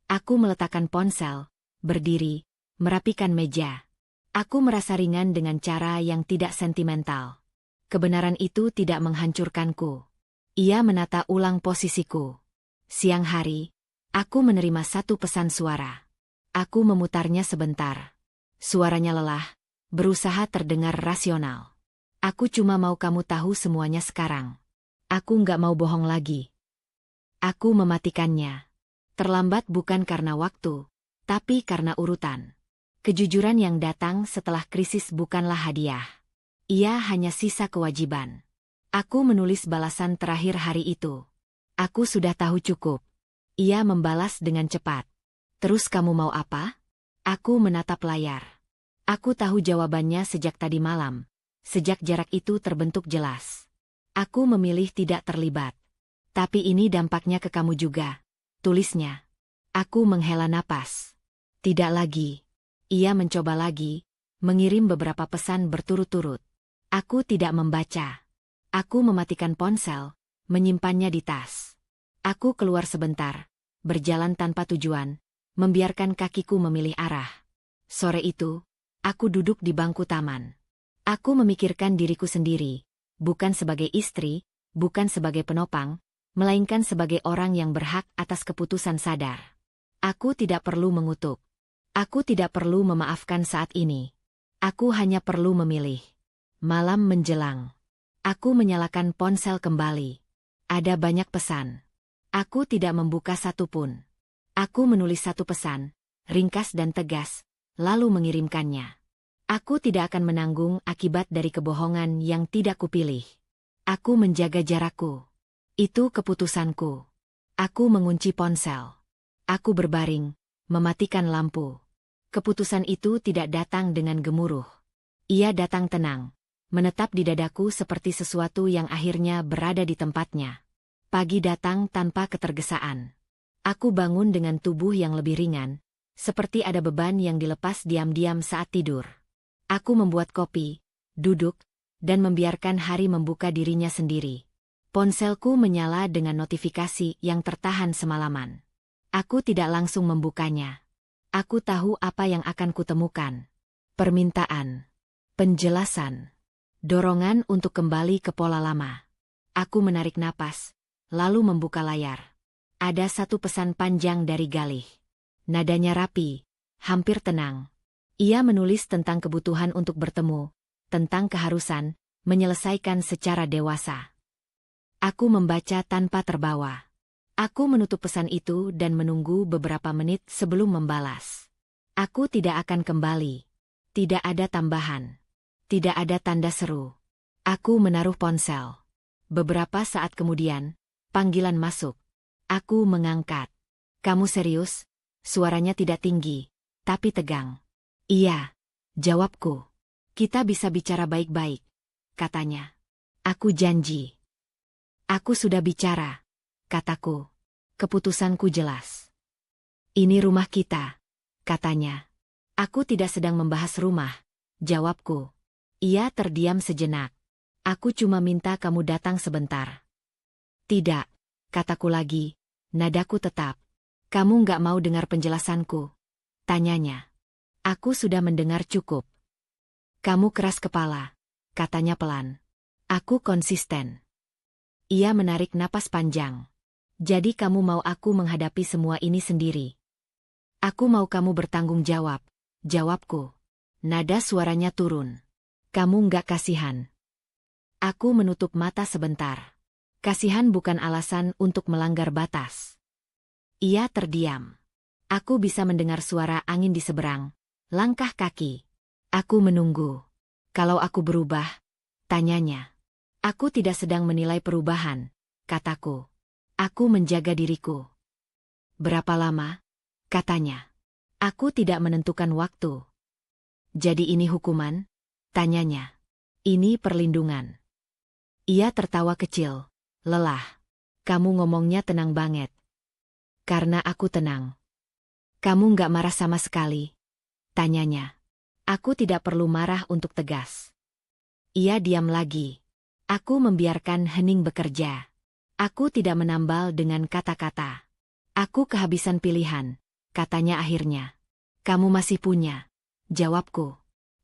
Aku meletakkan ponsel, berdiri, merapikan meja. Aku merasa ringan dengan cara yang tidak sentimental. Kebenaran itu tidak menghancurkanku. Ia menata ulang posisiku. Siang hari, aku menerima satu pesan suara. Aku memutarnya sebentar. Suaranya lelah, berusaha terdengar rasional. Aku cuma mau kamu tahu semuanya sekarang. Aku nggak mau bohong lagi. Aku mematikannya. Terlambat bukan karena waktu, tapi karena urutan. Kejujuran yang datang setelah krisis bukanlah hadiah. Ia hanya sisa kewajiban. Aku menulis balasan terakhir hari itu. Aku sudah tahu cukup. Ia membalas dengan cepat. Terus kamu mau apa? Aku menatap layar. Aku tahu jawabannya sejak tadi malam. Sejak jarak itu terbentuk jelas. Aku memilih tidak terlibat. Tapi ini dampaknya ke kamu juga. Tulisnya. Aku menghela napas. Tidak lagi. Ia mencoba lagi, mengirim beberapa pesan berturut-turut. Aku tidak membaca. Aku mematikan ponsel, menyimpannya di tas. Aku keluar sebentar, berjalan tanpa tujuan, membiarkan kakiku memilih arah. Sore itu, aku duduk di bangku taman. Aku memikirkan diriku sendiri, bukan sebagai istri, bukan sebagai penopang, melainkan sebagai orang yang berhak atas keputusan sadar. Aku tidak perlu mengutuk. Aku tidak perlu memaafkan saat ini. Aku hanya perlu memilih. Malam menjelang. Aku menyalakan ponsel kembali. Ada banyak pesan. Aku tidak membuka satu pun. Aku menulis satu pesan, ringkas dan tegas, lalu mengirimkannya. Aku tidak akan menanggung akibat dari kebohongan yang tidak kupilih. Aku menjaga jarakku. Itu keputusanku. Aku mengunci ponsel. Aku berbaring, mematikan lampu. Keputusan itu tidak datang dengan gemuruh. Ia datang tenang, menetap di dadaku seperti sesuatu yang akhirnya berada di tempatnya. Pagi datang tanpa ketergesaan. Aku bangun dengan tubuh yang lebih ringan, seperti ada beban yang dilepas diam-diam saat tidur. Aku membuat kopi, duduk, dan membiarkan hari membuka dirinya sendiri. Ponselku menyala dengan notifikasi yang tertahan semalaman. Aku tidak langsung membukanya. Aku tahu apa yang akan kutemukan. Permintaan. Penjelasan. Dorongan untuk kembali ke pola lama. Aku menarik napas, lalu membuka layar. Ada satu pesan panjang dari Galih. Nadanya rapi, hampir tenang. Ia menulis tentang kebutuhan untuk bertemu, tentang keharusan, menyelesaikan secara dewasa. Aku membaca tanpa terbawa. Aku menutup pesan itu dan menunggu beberapa menit sebelum membalas. Aku tidak akan kembali. Tidak ada tambahan. Tidak ada tanda seru. Aku menaruh ponsel. Beberapa saat kemudian, panggilan masuk. Aku mengangkat. Kamu serius? Suaranya tidak tinggi, tapi tegang. Iya, jawabku. Kita bisa bicara baik-baik, katanya. Aku janji. Aku sudah bicara, kataku. Keputusanku jelas. Ini rumah kita, katanya. Aku tidak sedang membahas rumah, jawabku. Ia terdiam sejenak. Aku cuma minta kamu datang sebentar. Tidak, kataku lagi, nadaku tetap. Kamu nggak mau dengar penjelasanku? Tanyanya. Aku sudah mendengar cukup. Kamu keras kepala, katanya pelan. Aku konsisten. Ia menarik napas panjang. Jadi kamu mau aku menghadapi semua ini sendiri? Aku mau kamu bertanggung jawab, jawabku. Nada suaranya turun. Kamu nggak kasihan. Aku menutup mata sebentar. Kasihan bukan alasan untuk melanggar batas. Ia terdiam. Aku bisa mendengar suara angin di seberang, langkah kaki. Aku menunggu. Kalau aku berubah? Tanyanya. Aku tidak sedang menilai perubahan, kataku. Aku menjaga diriku. Berapa lama? Katanya. Aku tidak menentukan waktu. Jadi ini hukuman? Tanyanya. Ini perlindungan. Ia tertawa kecil. Lelah. Kamu ngomongnya tenang banget. Karena aku tenang. Kamu nggak marah sama sekali? Tanyanya. Aku tidak perlu marah untuk tegas. Ia diam lagi. Aku membiarkan hening bekerja. Aku tidak menambal dengan kata-kata. Aku kehabisan pilihan, katanya akhirnya. Kamu masih punya, jawabku.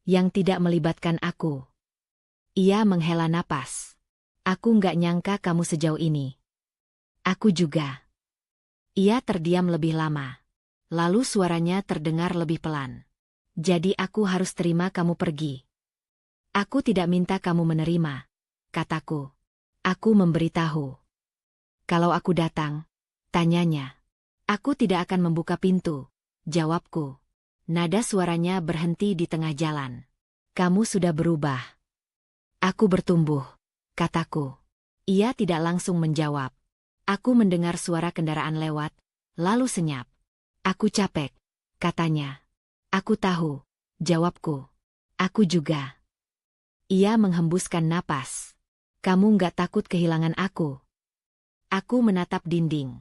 Yang tidak melibatkan aku. Ia menghela napas. Aku nggak nyangka kamu sejauh ini. Aku juga. Ia terdiam lebih lama. Lalu suaranya terdengar lebih pelan. Jadi aku harus terima kamu pergi. Aku tidak minta kamu menerima, kataku. Aku memberitahu. Kalau aku datang, tanyanya. Aku tidak akan membuka pintu, jawabku. Nada suaranya berhenti di tengah jalan. Kamu sudah berubah. Aku bertumbuh, kataku. Ia tidak langsung menjawab. Aku mendengar suara kendaraan lewat, lalu senyap. Aku capek, katanya. Aku tahu, jawabku. Aku juga. Ia menghembuskan napas. Kamu nggak takut kehilangan aku? Aku menatap dinding.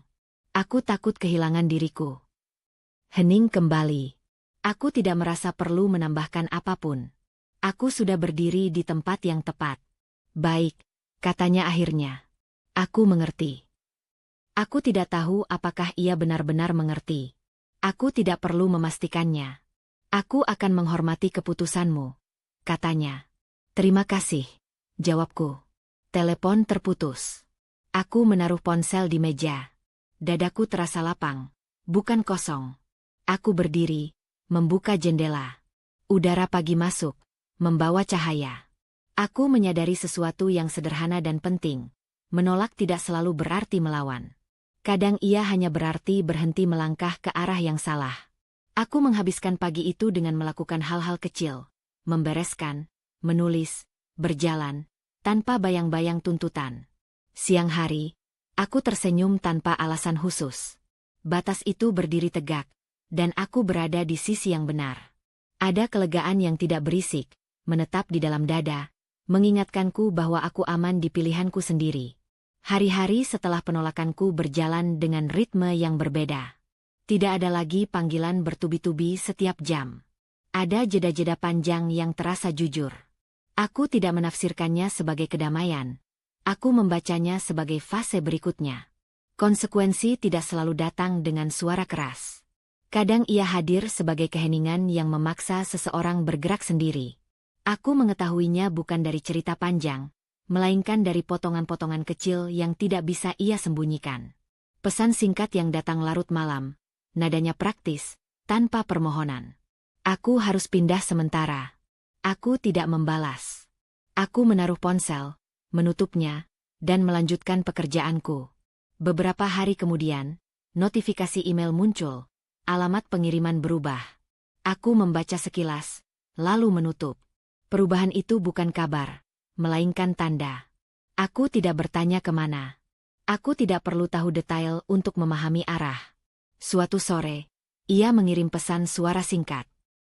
Aku takut kehilangan diriku. Hening kembali. Aku tidak merasa perlu menambahkan apapun. Aku sudah berdiri di tempat yang tepat. Baik, katanya akhirnya. Aku mengerti. Aku tidak tahu apakah ia benar-benar mengerti. Aku tidak perlu memastikannya. Aku akan menghormati keputusanmu, katanya. Terima kasih, jawabku. Telepon terputus. Aku menaruh ponsel di meja. Dadaku terasa lapang, bukan kosong. Aku berdiri, membuka jendela. Udara pagi masuk, membawa cahaya. Aku menyadari sesuatu yang sederhana dan penting. Menolak tidak selalu berarti melawan. Kadang ia hanya berarti berhenti melangkah ke arah yang salah. Aku menghabiskan pagi itu dengan melakukan hal-hal kecil, membereskan, menulis, berjalan, tanpa bayang-bayang tuntutan. Siang hari, aku tersenyum tanpa alasan khusus. Batas itu berdiri tegak, dan aku berada di sisi yang benar. Ada kelegaan yang tidak berisik, menetap di dalam dada, mengingatkanku bahwa aku aman di pilihanku sendiri. Hari-hari setelah penolakanku berjalan dengan ritme yang berbeda. Tidak ada lagi panggilan bertubi-tubi setiap jam. Ada jeda-jeda panjang yang terasa jujur. Aku tidak menafsirkannya sebagai kedamaian. Aku membacanya sebagai fase berikutnya. Konsekuensi tidak selalu datang dengan suara keras. Kadang ia hadir sebagai keheningan yang memaksa seseorang bergerak sendiri. Aku mengetahuinya bukan dari cerita panjang, melainkan dari potongan-potongan kecil yang tidak bisa ia sembunyikan. Pesan singkat yang datang larut malam, nadanya praktis, tanpa permohonan. Aku harus pindah sementara. Aku tidak membalas. Aku menaruh ponsel, menutupnya, dan melanjutkan pekerjaanku. Beberapa hari kemudian, notifikasi email muncul, alamat pengiriman berubah. Aku membaca sekilas, lalu menutup. Perubahan itu bukan kabar, melainkan tanda. Aku tidak bertanya kemana. Aku tidak perlu tahu detail untuk memahami arah. Suatu sore, ia mengirim pesan suara singkat.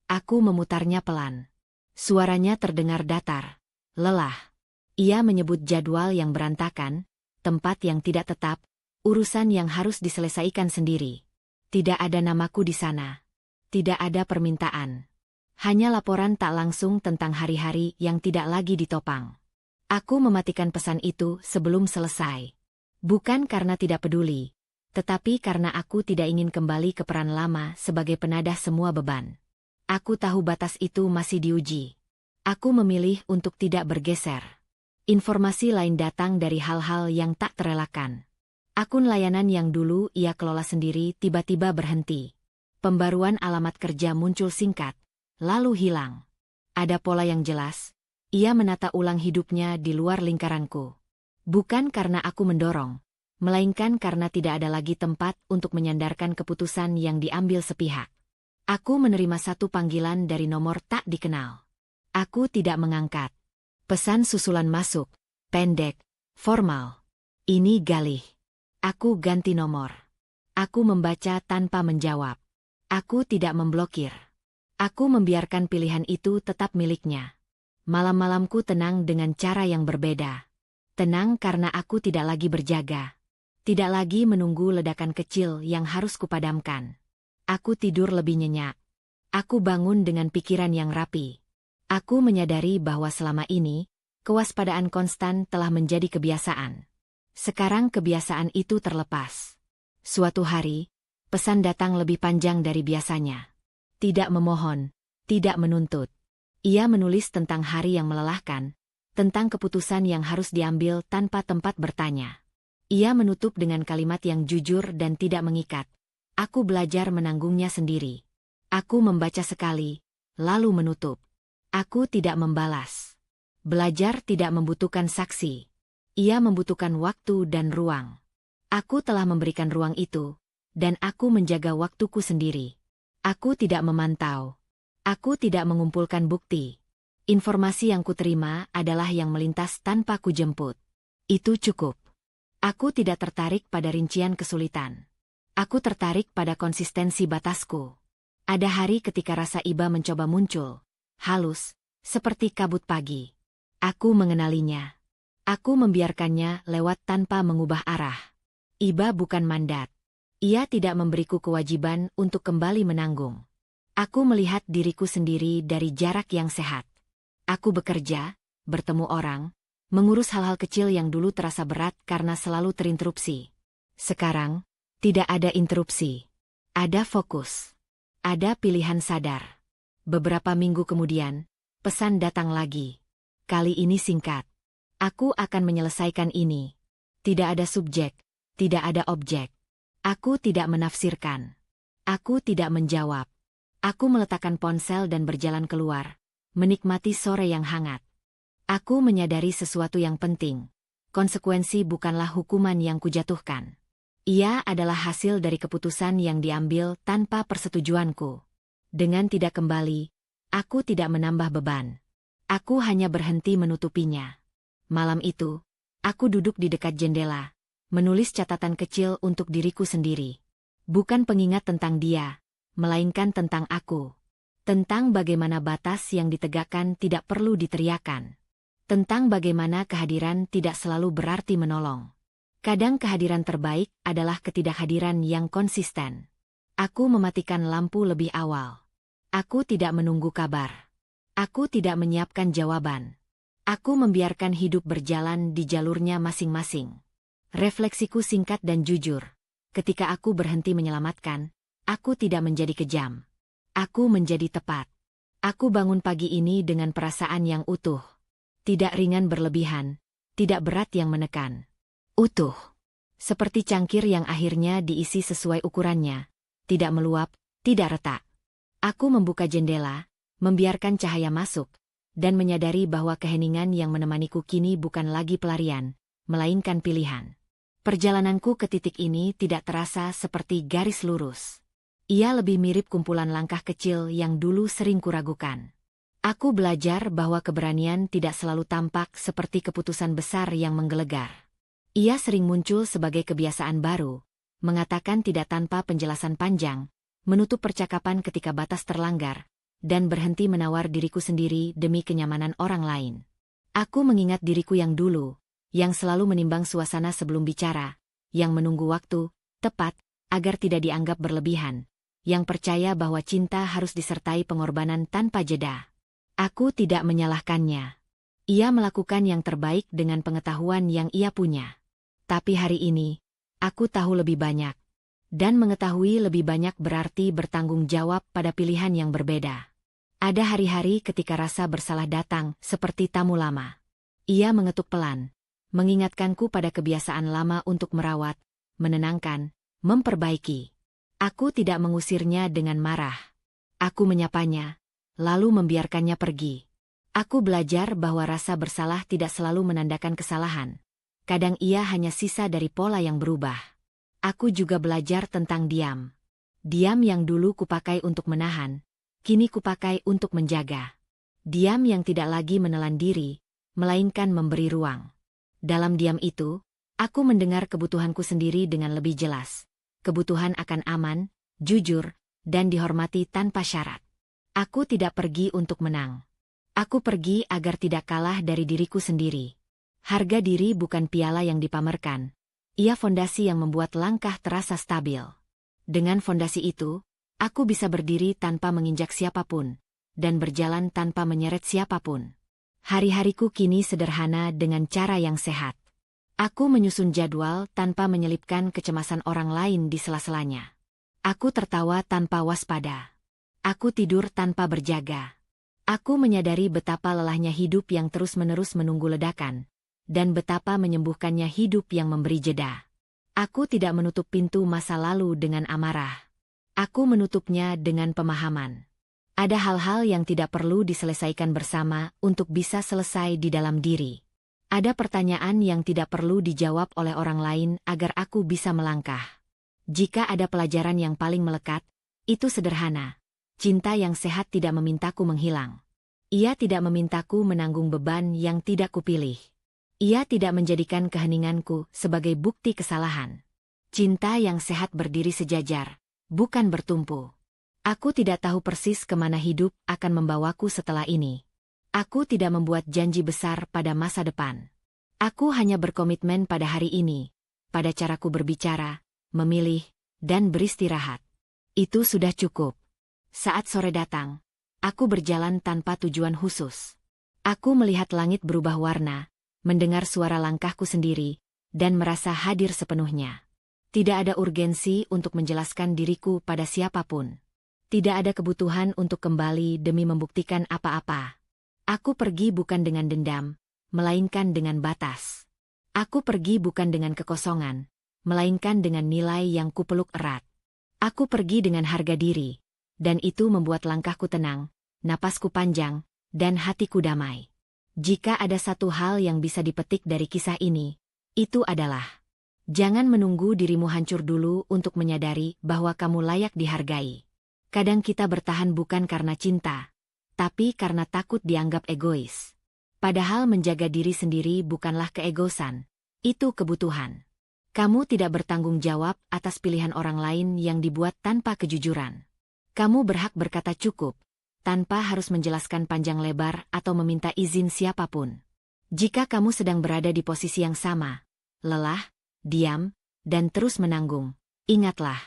Aku memutarnya pelan. Suaranya terdengar datar, lelah. Ia menyebut jadwal yang berantakan, tempat yang tidak tetap, urusan yang harus diselesaikan sendiri. Tidak ada namaku di sana. Tidak ada permintaan. Hanya laporan tak langsung tentang hari-hari yang tidak lagi ditopang. Aku mematikan pesan itu sebelum selesai. Bukan karena tidak peduli, tetapi karena aku tidak ingin kembali ke peran lama sebagai penadah semua beban. Aku tahu batas itu masih diuji. Aku memilih untuk tidak bergeser. Informasi lain datang dari hal-hal yang tak terelakkan. Akun layanan yang dulu ia kelola sendiri tiba-tiba berhenti. Pembaruan alamat kerja muncul singkat, lalu hilang. Ada pola yang jelas, ia menata ulang hidupnya di luar lingkaranku. Bukan karena aku mendorong, melainkan karena tidak ada lagi tempat untuk menyandarkan keputusan yang diambil sepihak. Aku menerima satu panggilan dari nomor tak dikenal. Aku tidak mengangkat. Pesan susulan masuk, pendek, formal. Ini Galih. Aku ganti nomor. Aku membaca tanpa menjawab. Aku tidak memblokir. Aku membiarkan pilihan itu tetap miliknya. Malam-malamku tenang dengan cara yang berbeda. Tenang karena aku tidak lagi berjaga. Tidak lagi menunggu ledakan kecil yang harus kupadamkan. Aku tidur lebih nyenyak. Aku bangun dengan pikiran yang rapi. Aku menyadari bahwa selama ini, kewaspadaan konstan telah menjadi kebiasaan. Sekarang kebiasaan itu terlepas. Suatu hari, pesan datang lebih panjang dari biasanya. Tidak memohon, tidak menuntut. Ia menulis tentang hari yang melelahkan, tentang keputusan yang harus diambil tanpa tempat bertanya. Ia menutup dengan kalimat yang jujur dan tidak mengikat. Aku belajar menanggungnya sendiri. Aku membaca sekali, lalu menutup. Aku tidak membalas. Belajar tidak membutuhkan saksi. Ia membutuhkan waktu dan ruang. Aku telah memberikan ruang itu, dan aku menjaga waktuku sendiri. Aku tidak memantau. Aku tidak mengumpulkan bukti. Informasi yang kuterima adalah yang melintas tanpa kujemput. Itu cukup. Aku tidak tertarik pada rincian kesulitan. Aku tertarik pada konsistensi batasku. Ada hari ketika rasa iba mencoba muncul, halus, seperti kabut pagi. Aku mengenalinya. Aku membiarkannya lewat tanpa mengubah arah. Iba bukan mandat. Ia tidak memberiku kewajiban untuk kembali menanggung. Aku melihat diriku sendiri dari jarak yang sehat. Aku bekerja, bertemu orang, mengurus hal-hal kecil yang dulu terasa berat karena selalu terinterupsi. Sekarang, tidak ada interupsi. Ada fokus. Ada pilihan sadar. Beberapa minggu kemudian, pesan datang lagi. Kali ini singkat. Aku akan menyelesaikan ini. Tidak ada subjek, tidak ada objek. Aku tidak menafsirkan. Aku tidak menjawab. Aku meletakkan ponsel dan berjalan keluar, menikmati sore yang hangat. Aku menyadari sesuatu yang penting. Konsekuensi bukanlah hukuman yang kujatuhkan. Ia adalah hasil dari keputusan yang diambil tanpa persetujuanku. Dengan tidak kembali, aku tidak menambah beban. Aku hanya berhenti menutupinya. Malam itu, aku duduk di dekat jendela, menulis catatan kecil untuk diriku sendiri. Bukan pengingat tentang dia, melainkan tentang aku. Tentang bagaimana batas yang ditegakkan tidak perlu diteriakan. Tentang bagaimana kehadiran tidak selalu berarti menolong. Kadang kehadiran terbaik adalah ketidakhadiran yang konsisten. Aku mematikan lampu lebih awal. Aku tidak menunggu kabar. Aku tidak menyiapkan jawaban. Aku membiarkan hidup berjalan di jalurnya masing-masing. Refleksiku singkat dan jujur. Ketika aku berhenti menyelamatkan, aku tidak menjadi kejam. Aku menjadi tepat. Aku bangun pagi ini dengan perasaan yang utuh. Tidak ringan berlebihan, tidak berat yang menekan. Utuh. Seperti cangkir yang akhirnya diisi sesuai ukurannya. Tidak meluap, tidak retak. Aku membuka jendela, membiarkan cahaya masuk, dan menyadari bahwa keheningan yang menemaniku kini bukan lagi pelarian, melainkan pilihan. Perjalananku ke titik ini tidak terasa seperti garis lurus. Ia lebih mirip kumpulan langkah kecil yang dulu sering kuragukan. Aku belajar bahwa keberanian tidak selalu tampak seperti keputusan besar yang menggelegar. Ia sering muncul sebagai kebiasaan baru, mengatakan tidak tanpa penjelasan panjang, menutup percakapan ketika batas terlanggar, dan berhenti menawar diriku sendiri demi kenyamanan orang lain. Aku mengingat diriku yang dulu, yang selalu menimbang suasana sebelum bicara, yang menunggu waktu tepat agar tidak dianggap berlebihan, yang percaya bahwa cinta harus disertai pengorbanan tanpa jeda. Aku tidak menyalahkannya. Ia melakukan yang terbaik dengan pengetahuan yang ia punya. Tapi hari ini, aku tahu lebih banyak. Dan mengetahui lebih banyak berarti bertanggung jawab pada pilihan yang berbeda. Ada hari-hari ketika rasa bersalah datang seperti tamu lama. Ia mengetuk pelan, mengingatkanku pada kebiasaan lama untuk merawat, menenangkan, memperbaiki. Aku tidak mengusirnya dengan marah. Aku menyapanya, lalu membiarkannya pergi. Aku belajar bahwa rasa bersalah tidak selalu menandakan kesalahan. Kadang ia hanya sisa dari pola yang berubah. Aku juga belajar tentang diam. Diam yang dulu kupakai untuk menahan, kini kupakai untuk menjaga. Diam yang tidak lagi menelan diri, melainkan memberi ruang. Dalam diam itu, aku mendengar kebutuhanku sendiri dengan lebih jelas. Kebutuhan akan aman, jujur, dan dihormati tanpa syarat. Aku tidak pergi untuk menang. Aku pergi agar tidak kalah dari diriku sendiri. Harga diri bukan piala yang dipamerkan. Ia fondasi yang membuat langkah terasa stabil. Dengan fondasi itu, aku bisa berdiri tanpa menginjak siapapun, dan berjalan tanpa menyeret siapapun. Hari-hariku kini sederhana dengan cara yang sehat. Aku menyusun jadwal tanpa menyelipkan kecemasan orang lain di sela-selanya. Aku tertawa tanpa waspada. Aku tidur tanpa berjaga. Aku menyadari betapa lelahnya hidup yang terus-menerus menunggu ledakan, dan betapa menyembuhkannya hidup yang memberi jeda. Aku tidak menutup pintu masa lalu dengan amarah. Aku menutupnya dengan pemahaman. Ada hal-hal yang tidak perlu diselesaikan bersama untuk bisa selesai di dalam diri. Ada pertanyaan yang tidak perlu dijawab oleh orang lain agar aku bisa melangkah. Jika ada pelajaran yang paling melekat, itu sederhana. Cinta yang sehat tidak memintaku menghilang. Ia tidak memintaku menanggung beban yang tidak kupilih. Ia tidak menjadikan keheninganku sebagai bukti kesalahan. Cinta yang sehat berdiri sejajar, bukan bertumpu. Aku tidak tahu persis kemana hidup akan membawaku setelah ini. Aku tidak membuat janji besar pada masa depan. Aku hanya berkomitmen pada hari ini, pada caraku berbicara, memilih, dan beristirahat. Itu sudah cukup. Saat sore datang, aku berjalan tanpa tujuan khusus. Aku melihat langit berubah warna, mendengar suara langkahku sendiri, dan merasa hadir sepenuhnya. Tidak ada urgensi untuk menjelaskan diriku pada siapapun. Tidak ada kebutuhan untuk kembali demi membuktikan apa-apa. Aku pergi bukan dengan dendam, melainkan dengan batas. Aku pergi bukan dengan kekosongan, melainkan dengan nilai yang kupeluk erat. Aku pergi dengan harga diri, dan itu membuat langkahku tenang, napasku panjang, dan hatiku damai. Jika ada satu hal yang bisa dipetik dari kisah ini, itu adalah: jangan menunggu dirimu hancur dulu untuk menyadari bahwa kamu layak dihargai. Kadang kita bertahan bukan karena cinta, tapi karena takut dianggap egois. Padahal menjaga diri sendiri bukanlah keegoisan, itu kebutuhan. Kamu tidak bertanggung jawab atas pilihan orang lain yang dibuat tanpa kejujuran. Kamu berhak berkata cukup, tanpa harus menjelaskan panjang lebar atau meminta izin siapapun. Jika kamu sedang berada di posisi yang sama, lelah, diam, dan terus menanggung, ingatlah.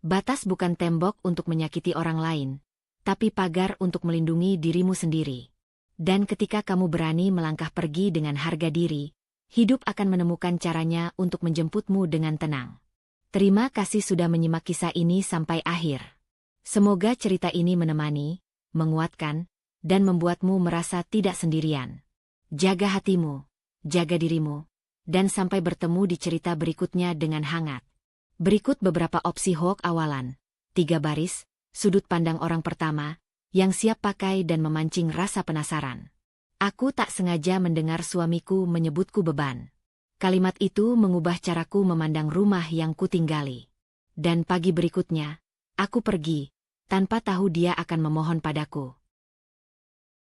Batas bukan tembok untuk menyakiti orang lain, tapi pagar untuk melindungi dirimu sendiri. Dan ketika kamu berani melangkah pergi dengan harga diri, hidup akan menemukan caranya untuk menjemputmu dengan tenang. Terima kasih sudah menyimak kisah ini sampai akhir. Semoga cerita ini menemani, menguatkan, dan membuatmu merasa tidak sendirian. Jaga hatimu, jaga dirimu, dan sampai bertemu di cerita berikutnya dengan hangat. Berikut beberapa opsi hoax awalan. 3 baris, sudut pandang orang pertama, yang siap pakai dan memancing rasa penasaran. Aku tak sengaja mendengar suamiku menyebutku beban. Kalimat itu mengubah caraku memandang rumah yang kutinggali. Dan pagi berikutnya, aku pergi, tanpa tahu dia akan memohon padaku.